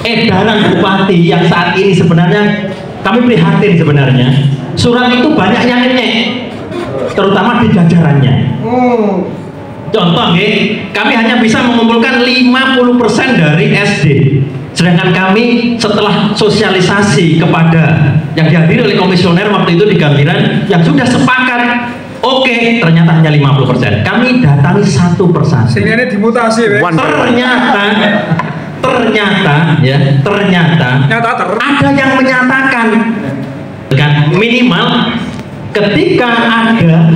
edaran bupati yang saat ini sebenarnya kami prihatin sebenarnya. Surat itu banyak yang ngecek, terutama di jajarannya. Contoh kami hanya bisa mengumpulkan 50% dari SD. Sedangkan kami setelah sosialisasi kepada yang dihadiri oleh komisioner waktu itu di Gambiran yang sudah sepakat, ternyata hanya 50%. Kami datangi satu persatu. Sehingga ini dimutasi, ternyata ada yang menyatakan kan minimal ketika ada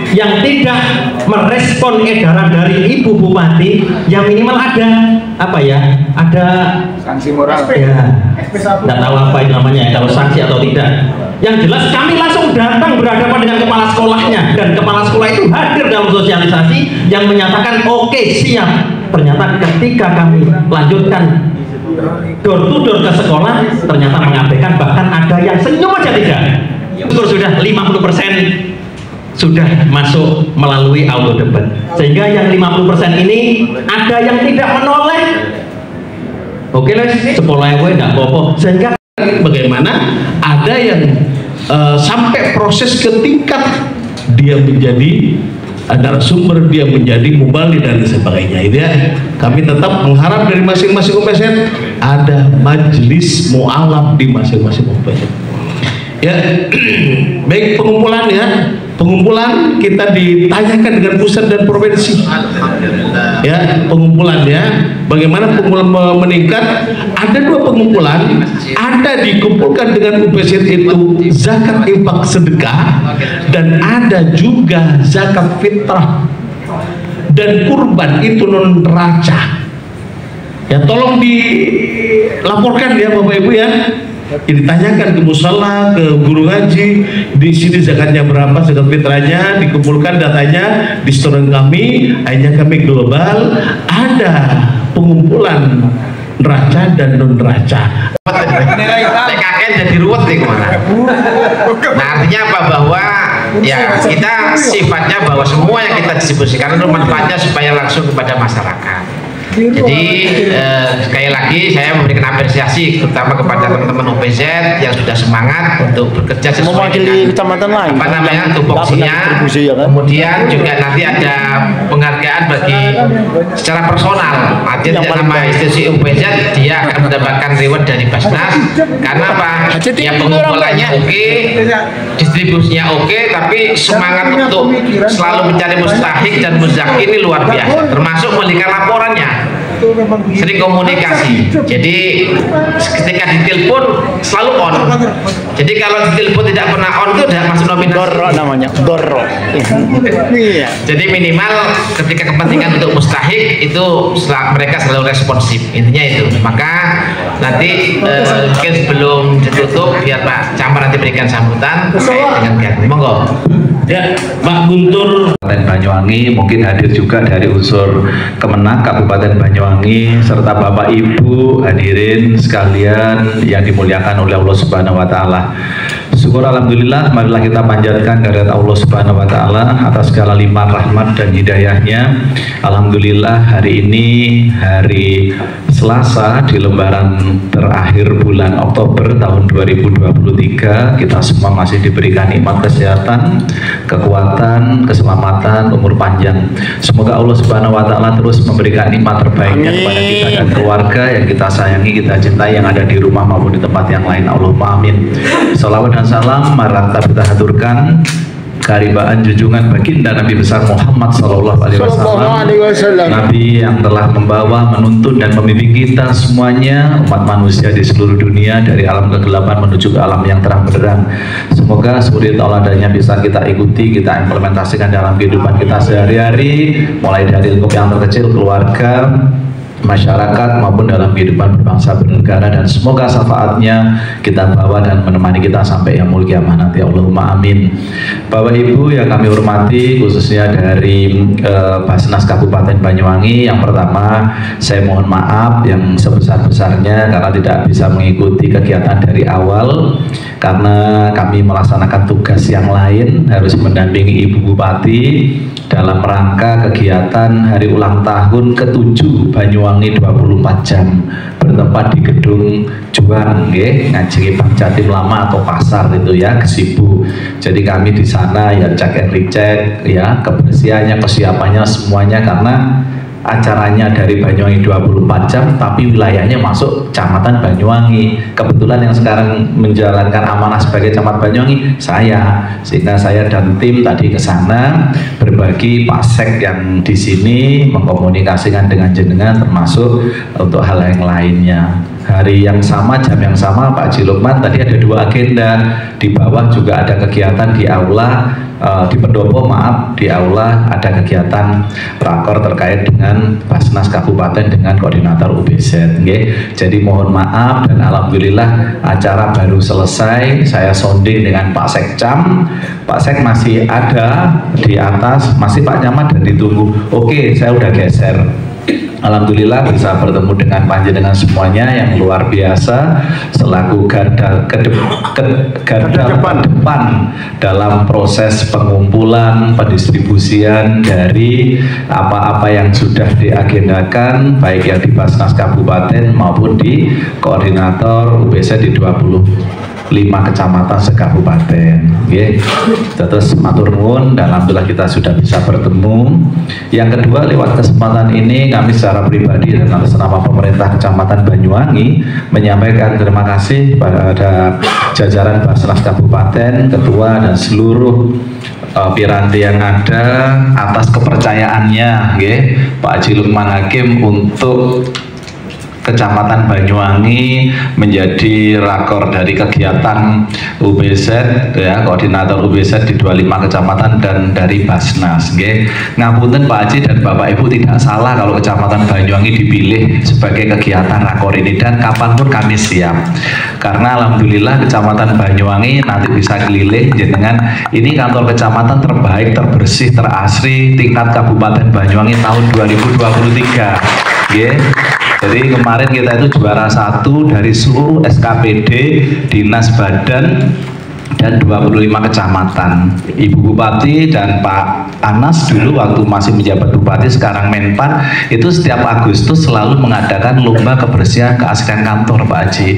yang tidak merespon edaran dari Ibu Bupati, yang minimal ada ada sanksi moral ya, nggak tahu apa itu namanya kalau sanksi atau tidak. Yang jelas kami langsung datang berhadapan dengan kepala sekolahnya dan kepala sekolah itu hadir dalam sosialisasi yang menyatakan siap. Ternyata ketika kami lanjutkan door to door ke sekolah ternyata mengabaikan, bahkan ada yang senyum aja tidak. Sudah 50% sudah masuk melalui auto debat, sehingga yang 50% ini ada yang tidak menoleh oke lah sekolah gue nggak apa-apa. Sehingga bagaimana ada yang sampai proses ke tingkat dia menjadi narasumber, dia menjadi mubalik dan sebagainya. Itu ya, kami tetap mengharap dari masing-masing OPZ ada majelis mu'alaf di masing-masing OPZ. Ya, baik pengumpulan ya. Pengumpulan kita ditanyakan dengan pusat dan provinsi. Ya, pengumpulan ya. Bagaimana pengumpulan meningkat? Ada 2 pengumpulan. Ada dikumpulkan dengan UPZ itu zakat infak sedekah, dan ada juga zakat fitrah dan kurban itu non neraca. Ya, tolong dilaporkan ya Bapak Ibu ya. Ditanyakan ke musala, ke guru ngaji, di sini zakatnya berapa, zakat fitrahnya, dikumpulkan datanya, di store kami, hanya kami global, ada pengumpulan neraca dan non neraca. PKN jadi ruwet nih kemana? Nah, artinya apa? Bahwa ya kita sifatnya bahwa semua yang kita distribusikan itu manfaatnya supaya langsung kepada masyarakat. Jadi sekali lagi saya memberikan apresiasi terutama kepada teman-teman OPZ yang sudah semangat untuk bekerja sesuai dengan kecamatan lain. Apa namanya tupoksinya. Kemudian juga nanti ada penghargaan bagi secara personal. Artinya tidak nama institusi OPZ, dia akan mendapatkan reward dari Basnas. Karena apa? Ya pengumpulannya oke, distribusinya oke, tapi semangat untuk selalu mencari mustahik dan muzaki ini luar biasa. Termasuk memberikan laporannya. Sering komunikasi, jadi ketika ditelepon selalu on. Jadi kalau ditelepon tidak pernah on itu udah masuk nominasi. Doro namanya, doro. Iya. Jadi minimal ketika kepentingan untuk mustahik itu mereka selalu responsif. Intinya itu. Maka nanti mungkin sebelum ditutup biar Pak Camat nanti berikan sambutan terkait dengan kegiatan. Monggo. Ya, Pak Guntur. Kabupaten Banyuwangi mungkin hadir juga dari unsur Kemenak Kabupaten Banyuwangi serta Bapak Ibu hadirin sekalian yang dimuliakan oleh Allah Subhanahu wa taala. Syukur alhamdulillah, marilah kita panjatkan kehadirat Allah Subhanahu wa taala atas segala limpah rahmat dan hidayahnya. Alhamdulillah hari ini hari Selasa di lembaran terakhir bulan Oktober tahun 2023 kita semua masih diberikan nikmat kesehatan, kekuatan, keselamatan, umur panjang. Semoga Allah Subhanahu wa taala terus memberikan nikmat terbaiknya kepada kita dan keluarga yang kita sayangi, kita cintai, yang ada di rumah maupun di tempat yang lain. Allahumma amin. Salawat dan salam marilah kita haturkan keharibaan junjungan baginda Nabi besar Muhammad sallallahu alaihi wasallam, Nabi yang telah membawa, menuntun dan membimbing kita semuanya umat manusia di seluruh dunia dari alam kegelapan menuju ke alam yang terang benderang. Semoga suri tauladannya bisa kita ikuti, kita implementasikan dalam kehidupan kita sehari-hari, mulai dari lingkup yang terkecil, keluarga, masyarakat maupun dalam kehidupan berbangsa bernegara, dan semoga syafaatnya kita bawa dan menemani kita sampai yaumul kiamah nanti. Allahumma amin. Bapak Ibu yang kami hormati, khususnya dari Basnas Kabupaten Banyuwangi, yang pertama saya mohon maaf yang sebesar-besarnya karena tidak bisa mengikuti kegiatan dari awal karena kami melaksanakan tugas yang lain, harus mendampingi Ibu Bupati dalam rangka kegiatan hari ulang tahun ke-7 Banyuwangi 24 jam bertempat di Gedung Juang, Ngajeng Bang Jatim Lama atau pasar itu ya, Gesibu. Jadi kami di sana ya cek and recheck ya kebersihannya, kesiapannya semuanya, karena acaranya dari Banyuwangi 24 jam tapi wilayahnya masuk Kecamatan Banyuwangi. Kebetulan yang sekarang menjalankan amanah sebagai Camat Banyuwangi saya, sehingga saya dan tim tadi ke sana berbagi pasek yang di sini mengkomunikasikan dengan jenengan termasuk untuk hal yang lainnya. Hari yang sama, jam yang sama, Pak Haji Lukman tadi ada 2 agenda. Di bawah juga ada kegiatan di aula, di pendopo maaf, di aula ada kegiatan rakor terkait dengan Basnas Kabupaten dengan koordinator UPZ. Jadi mohon maaf, dan alhamdulillah acara baru selesai. Saya sounding dengan Pak Sekcam, Pak Sek masih ada di atas, masih Pak Camat dan ditunggu. Oke, saya udah geser. Alhamdulillah bisa bertemu dengan panjenengan semuanya yang luar biasa selaku garda depan dalam proses pengumpulan, pendistribusian dari apa-apa yang sudah diagendakan baik yang di Basnas Kabupaten maupun di koordinator UBZ di 25 kecamatan se-kabupaten. Nggih. Terus matur nuwun dan alhamdulillah kita sudah bisa bertemu. Yang kedua, lewat kesempatan ini kami secara pribadi dan atas nama pemerintah Kecamatan Banyuwangi menyampaikan terima kasih pada jajaran Basnas Kabupaten, ketua dan seluruh piranti yang ada atas kepercayaannya, nggih, Pak Haji Lukman Hakim untuk Kecamatan Banyuwangi menjadi rakor dari kegiatan UBZ, ya, koordinator UBZ di 25 kecamatan dan dari Basnas. Okay. Ngapunten Pak Haji dan Bapak Ibu, tidak salah kalau Kecamatan Banyuwangi dipilih sebagai kegiatan rakor ini, dan kapanpun kami siap. Karena alhamdulillah Kecamatan Banyuwangi nanti bisa keliling jenengan, ini kantor kecamatan terbaik, terbersih, terasri tingkat Kabupaten Banyuwangi tahun 2023. Yeah. Jadi kemarin kita itu juara 1 dari seluruh SKPD, Dinas Badan dan 25 kecamatan. Ibu Bupati dan Pak Anas dulu waktu masih menjabat Bupati, sekarang Menpan, itu setiap Agustus selalu mengadakan lomba kebersihan keasrian kantor Pak Haji.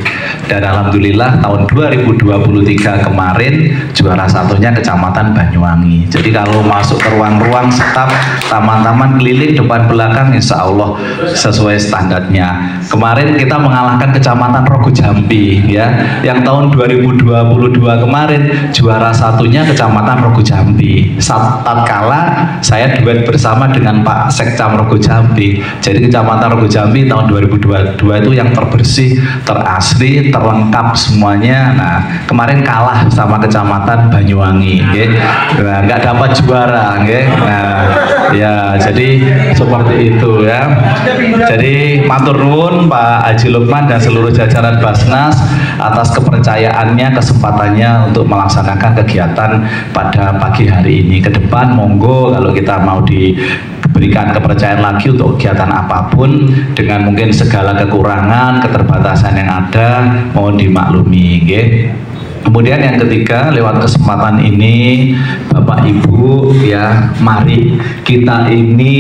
Dan alhamdulillah tahun 2023 kemarin juara satunya Kecamatan Banyuwangi. Jadi kalau masuk ke ruang-ruang staf, taman-taman keliling depan belakang insya Allah sesuai standarnya. Kemarin kita mengalahkan Kecamatan Rogo Jambi, ya, yang tahun 2022 kemarin juara satunya Kecamatan Rogo Jambi. Tatkala saya duet bersama dengan Pak Sekcam Rogo Jambi. Jadi Kecamatan Rogo Jambi tahun 2022 itu yang terbersih, terasri, terlengkap semuanya. Nah, kemarin kalah sama Kecamatan Banyuwangi, okay? Nah, nggak dapat juara, okay? Nah, ya jadi seperti itu, ya. Jadi matur nuwun Pak Haji Lukman dan seluruh jajaran Basnas atas kepercayaannya, kesempatannya untuk melaksanakan kegiatan pada pagi hari ini. Ke depan monggo kalau kita mau diberikan kepercayaan lagi untuk kegiatan apapun dengan mungkin segala kekurangan, keterbatasan yang ada, mohon dimaklumi, okay? Kemudian yang ketiga, lewat kesempatan ini Bapak Ibu, ya, mari kita ini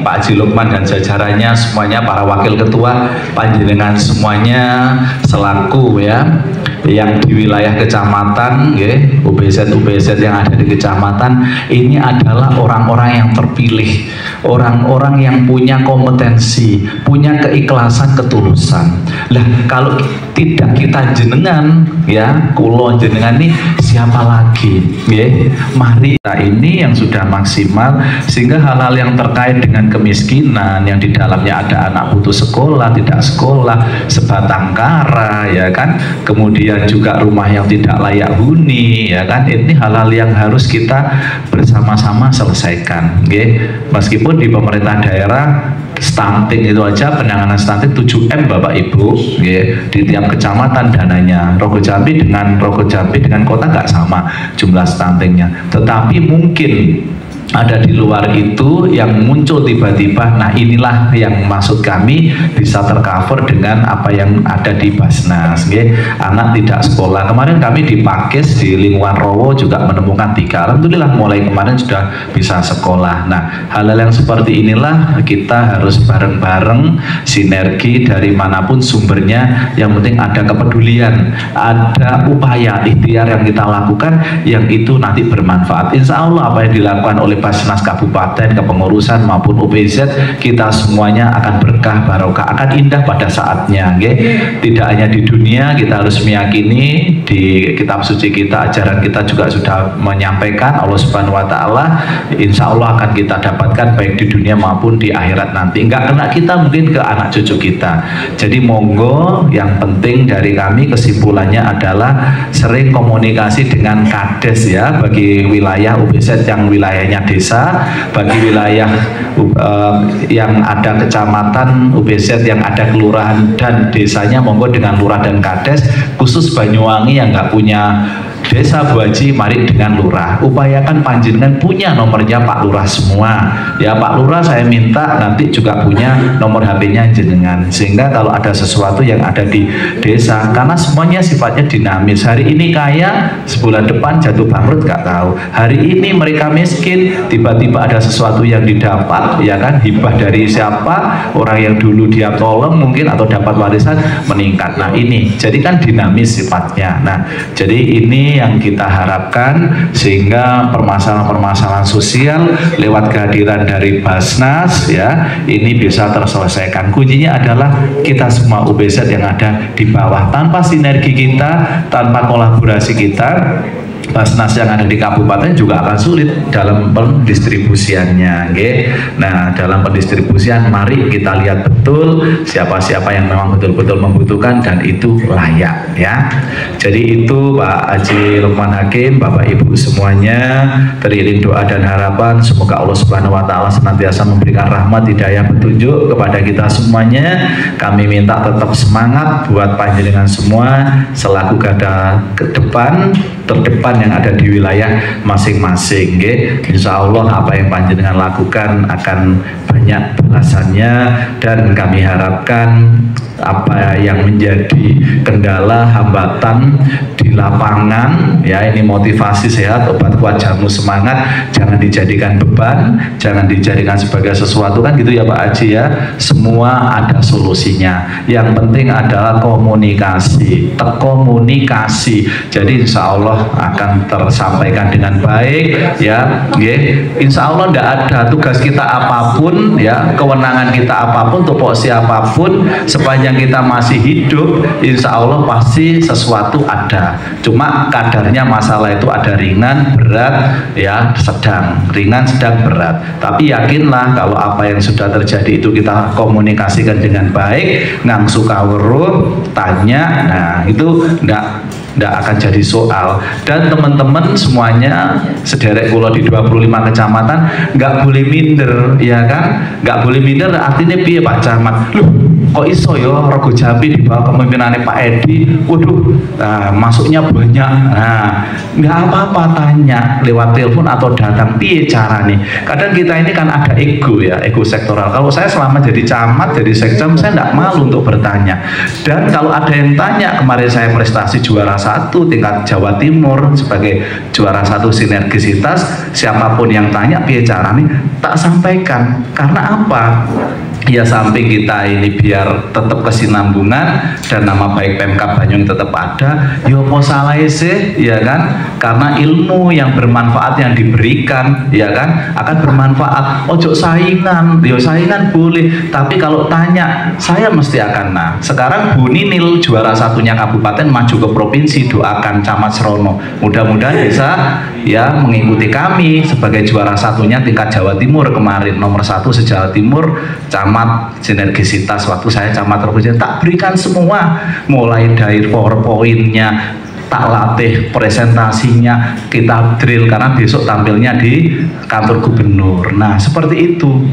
Pak Haji Lukman dan jajarannya semuanya, para wakil ketua, panjenengan semuanya selaku, ya, yang di wilayah kecamatan, ya, UBZ yang ada di kecamatan ini adalah orang-orang yang terpilih, orang-orang yang punya kompetensi, punya keikhlasan, ketulusan. Lah kalau tidak kita jenengan, ya, kulon jenengan ini siapa lagi, ya? Mari kita ini yang sudah maksimal, sehingga hal-hal yang terkait dengan kemiskinan yang di dalamnya ada anak putus sekolah, tidak sekolah, sebatang kara, ya kan, kemudian juga rumah yang tidak layak huni, ya kan, ini hal-hal yang harus kita bersama-sama selesaikan, ya? Meskipun di pemerintah daerah stunting itu aja, penanganan stunting 7M Bapak Ibu, ya, di tiap kecamatan dananya. Rogo Jambi dengan kota nggak sama jumlah stuntingnya, tetapi mungkin ada di luar itu yang muncul tiba-tiba. Nah inilah yang maksud kami bisa tercover dengan apa yang ada di Basnas, okay? Anak tidak sekolah, kemarin kami di Pakis di lingkungan Rowo juga menemukan 3, alhamdulillah mulai kemarin sudah bisa sekolah. Nah hal-hal yang seperti inilah kita harus bareng-bareng sinergi dari manapun sumbernya, yang penting ada kepedulian, ada upaya ikhtiar yang kita lakukan yang itu nanti bermanfaat. Insya Allah apa yang dilakukan oleh Basnas Kabupaten, kepengurusan maupun UBZ, kita semuanya akan berkah, barokah, akan indah pada saatnya, okay? Tidak hanya di dunia, kita harus meyakini di kitab suci kita, ajaran kita juga sudah menyampaikan Allah Subhanahu wa Ta'ala, insya Allah akan kita dapatkan baik di dunia maupun di akhirat nanti. Enggak kena kita, mungkin ke anak cucu kita. Jadi monggo, yang penting dari kami kesimpulannya adalah sering komunikasi dengan Kades, ya, bagi wilayah UBZ yang wilayahnya desa, bagi wilayah yang ada kecamatan UBZ yang ada kelurahan dan desanya, monggo dengan lurah dan Kades. Khusus Banyuwangi yang nggak punya desa Bu Haji, mari dengan lurah upayakan panjenengan punya nomornya Pak Lurah semua ya. Pak Lurah saya minta nanti juga punya nomor HP-nya jenengan, sehingga kalau ada sesuatu yang ada di desa, karena semuanya sifatnya dinamis. Hari ini kaya, sebulan depan jatuh bangkrut gak tahu. Hari ini mereka miskin, tiba-tiba ada sesuatu yang didapat ya kan, hibah dari siapa, orang yang dulu dia tolong mungkin atau dapat warisan meningkat. Nah ini jadi kan dinamis sifatnya. Nah jadi ini yang kita harapkan, sehingga permasalahan-permasalahan sosial lewat kehadiran dari Basnas ya ini bisa terselesaikan. Kuncinya adalah kita semua UBZ yang ada di bawah. Tanpa sinergi kita, tanpa kolaborasi kita, Basnas yang ada di kabupaten juga akan sulit dalam pendistribusiannya. Nah dalam pendistribusian mari kita lihat betul siapa-siapa yang memang betul-betul membutuhkan dan itu layak ya. Jadi itu Pak Haji Lukman Hakim, Bapak Ibu semuanya, teriring doa dan harapan semoga Allah Subhanahu wa Ta'ala senantiasa memberikan rahmat, hidayah, petunjuk kepada kita semuanya. Kami minta tetap semangat buat panjenengan semua selaku garda terdepan yang ada di wilayah masing-masing. Insya Allah apa yang panjenengan lakukan akan banyak balasannya, dan kami harapkan apa yang menjadi kendala hambatan di lapangan ya ini motivasi sehat, obat kuat jamu semangat, jangan dijadikan beban, jangan dijadikan sebagai sesuatu kan gitu ya Pak Haji ya. Semua ada solusinya, yang penting adalah komunikasi, terkomunikasi. Jadi insya Allah akan tersampaikan dengan baik ya. Insya Allah tidak ada tugas kita apapun ya, kewenangan kita apapun, tupoksi apapun, sepanjang kita masih hidup insya Allah pasti sesuatu ada. Cuma kadarnya masalah itu ada ringan, berat ya, sedang, ringan, sedang, berat. Tapi yakinlah kalau apa yang sudah terjadi itu kita komunikasikan dengan baik, ngangsu kawruh, tanya, nah itu tidak akan jadi soal. Dan teman-teman semuanya sederek kula di 25 kecamatan nggak boleh minder ya kan, nggak boleh minder. Artinya piye Pak Camat, loh kok iso ya Rego Jambi di bawah kepemimpinannya Pak Edi, waduh masuknya banyak. Nah nggak apa-apa, tanya lewat telepon atau datang, piye cara nih. Kadang kita ini kan ada ego ya, ego sektoral. Kalau saya selama jadi camat, jadi sekcam, saya nggak malu untuk bertanya. Dan kalau ada yang tanya, kemarin saya prestasi juara 1 tingkat Jawa Timur sebagai juara 1 sinergisitas, siapapun yang tanya piye cara nih, tak sampaikan. Karena apa? Ya samping kita ini biar tetap kesinambungan dan nama baik Pemkab Banyuwangi tetap ada, ya apa salah sih ya kan, karena ilmu yang bermanfaat yang diberikan ya kan akan bermanfaat. Ojo saingan, ya saingan boleh, tapi kalau tanya saya mesti akan. Nah sekarang Bu Ninil juara 1-nya kabupaten maju ke provinsi, doakan Camat Serono mudah-mudahan bisa ya mengikuti kami sebagai juara 1-nya tingkat Jawa Timur kemarin, nomor 1 se-Jawa Timur, camat sinergisitas. Waktu saya camat provinsi tak berikan semua, mulai dari PowerPoint-nya, tak latih presentasinya, kita drill karena besok tampilnya di kantor gubernur. Nah seperti itu.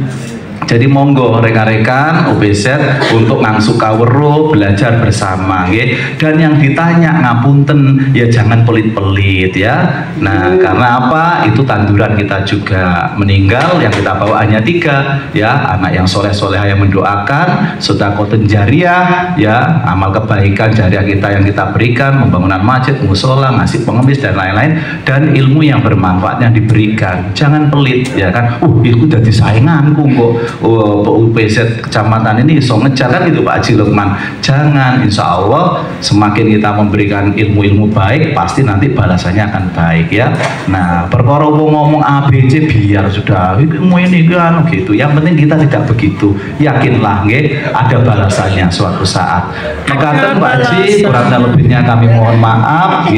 Jadi monggo rekan-rekan UBZ untuk ngangsu kawruh, belajar bersama dan yang ditanya ngapunten ya jangan pelit-pelit ya. Nah karena apa, itu tanduran kita juga meninggal, yang kita bawa hanya 3 ya, anak yang soleh-soleh yang mendoakan, sedekahun jariah ya, amal kebaikan jariah kita yang kita berikan, pembangunan masjid, musola, ngasih pengemis dan lain-lain, dan ilmu yang bermanfaat yang diberikan. Jangan pelit ya kan, itu udah disainganku kok, UPZ kecamatan ini iso ngejar kan gitu Pak Haji Lukman. Jangan, insya Allah semakin kita memberikan ilmu-ilmu baik pasti nanti balasannya akan baik ya. Nah perkara ngomong ABC biar sudah ilmu ini kan gitu, yang penting kita tidak begitu, yakinlah ada balasannya suatu saat. Mekaten Pak Haji, kurang lebihnya kami mohon maaf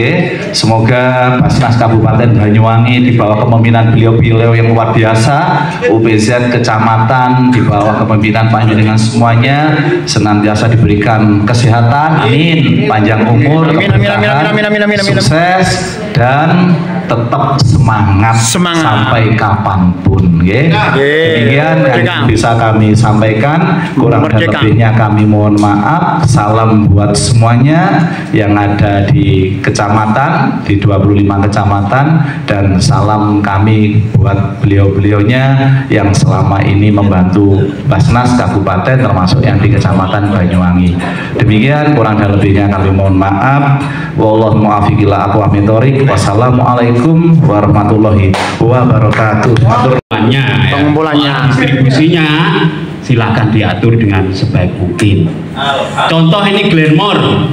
semoga Basnas Kabupaten Banyuwangi di bawah kepemimpinan beliau-beliau yang luar biasa, UPZ kecamatan di bawah kepemimpinan Panjenengan semuanya senantiasa diberikan kesehatan, amin, panjang umur, keberkahan, sukses, dan tetap semangat sampai kapanpun, ya. Demikian yang bisa kami sampaikan. Kurang dan lebihnya kami mohon maaf. Salam buat semuanya yang ada di kecamatan, di 25 kecamatan, dan salam kami buat beliau-beliaunya yang selama ini membantu Basnas Kabupaten, termasuk yang di Kecamatan Banyuwangi. Demikian, kurang dan lebihnya kami mohon maaf. Wallahu muwaffiq ila aqwamit thoriq. Wassalamualaikum warahmatullahi wabarakatuh. Pengumpulannya, distribusinya silakan diatur dengan sebaik mungkin. Contoh ini Glenmore,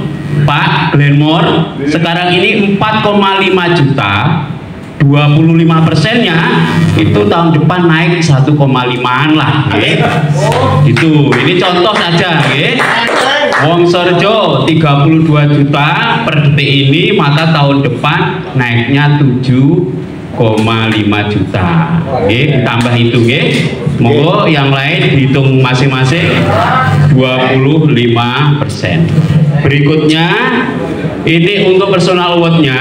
Pak, Glenmore sekarang ini 4,5 juta, 25%-nya itu tahun depan naik 1,5-an lah, gitu. Ini contoh saja, Wongsorjo 32 juta per detik ini, maka tahun depan naiknya 7,5 juta. Ditambah itu, monggo yang lain dihitung masing-masing 25%. Berikutnya ini untuk personal award-nya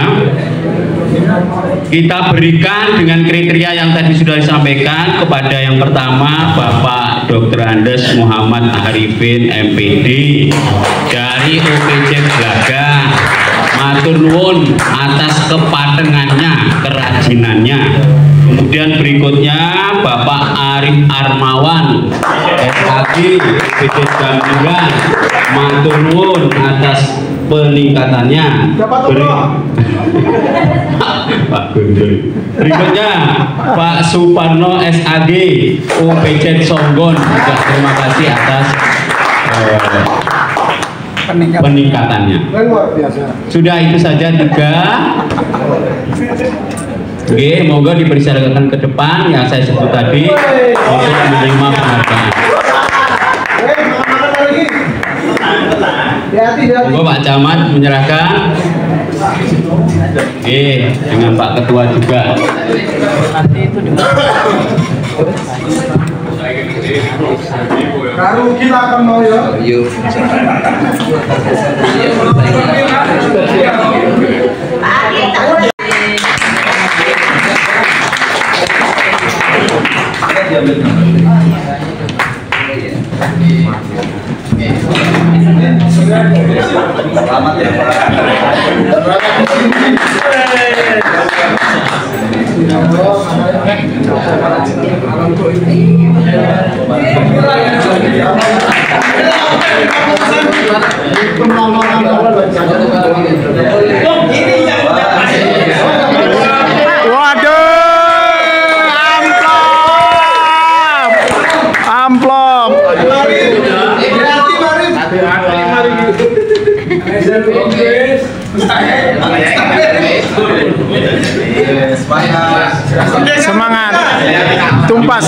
kita berikan dengan kriteria yang tadi sudah disampaikan. Kepada yang pertama Bapak Dr. Andes Muhammad Arifin MPD dari OPJ Blaga, matur nuwun atas kepatengannya, kerajinannya. Kemudian berikutnya Bapak Arif Armawan SAG PT Gambingan, matur nuwun atas peningkatannya. Berikutnya Pak Suparno SAG OPJ Songgon, juga terima kasih atas peningkatannya. Sudah itu saja 3. Oke, moga dipersilakan ke depan yang saya sebut tadi untuk menerima penghargaan. Moga Pak Camat menyerahkan. Oke, dengan Pak Ketua juga. Karu kita akan mau ya. Selamat ya Pak. Amplop. Semangat. Tumpas.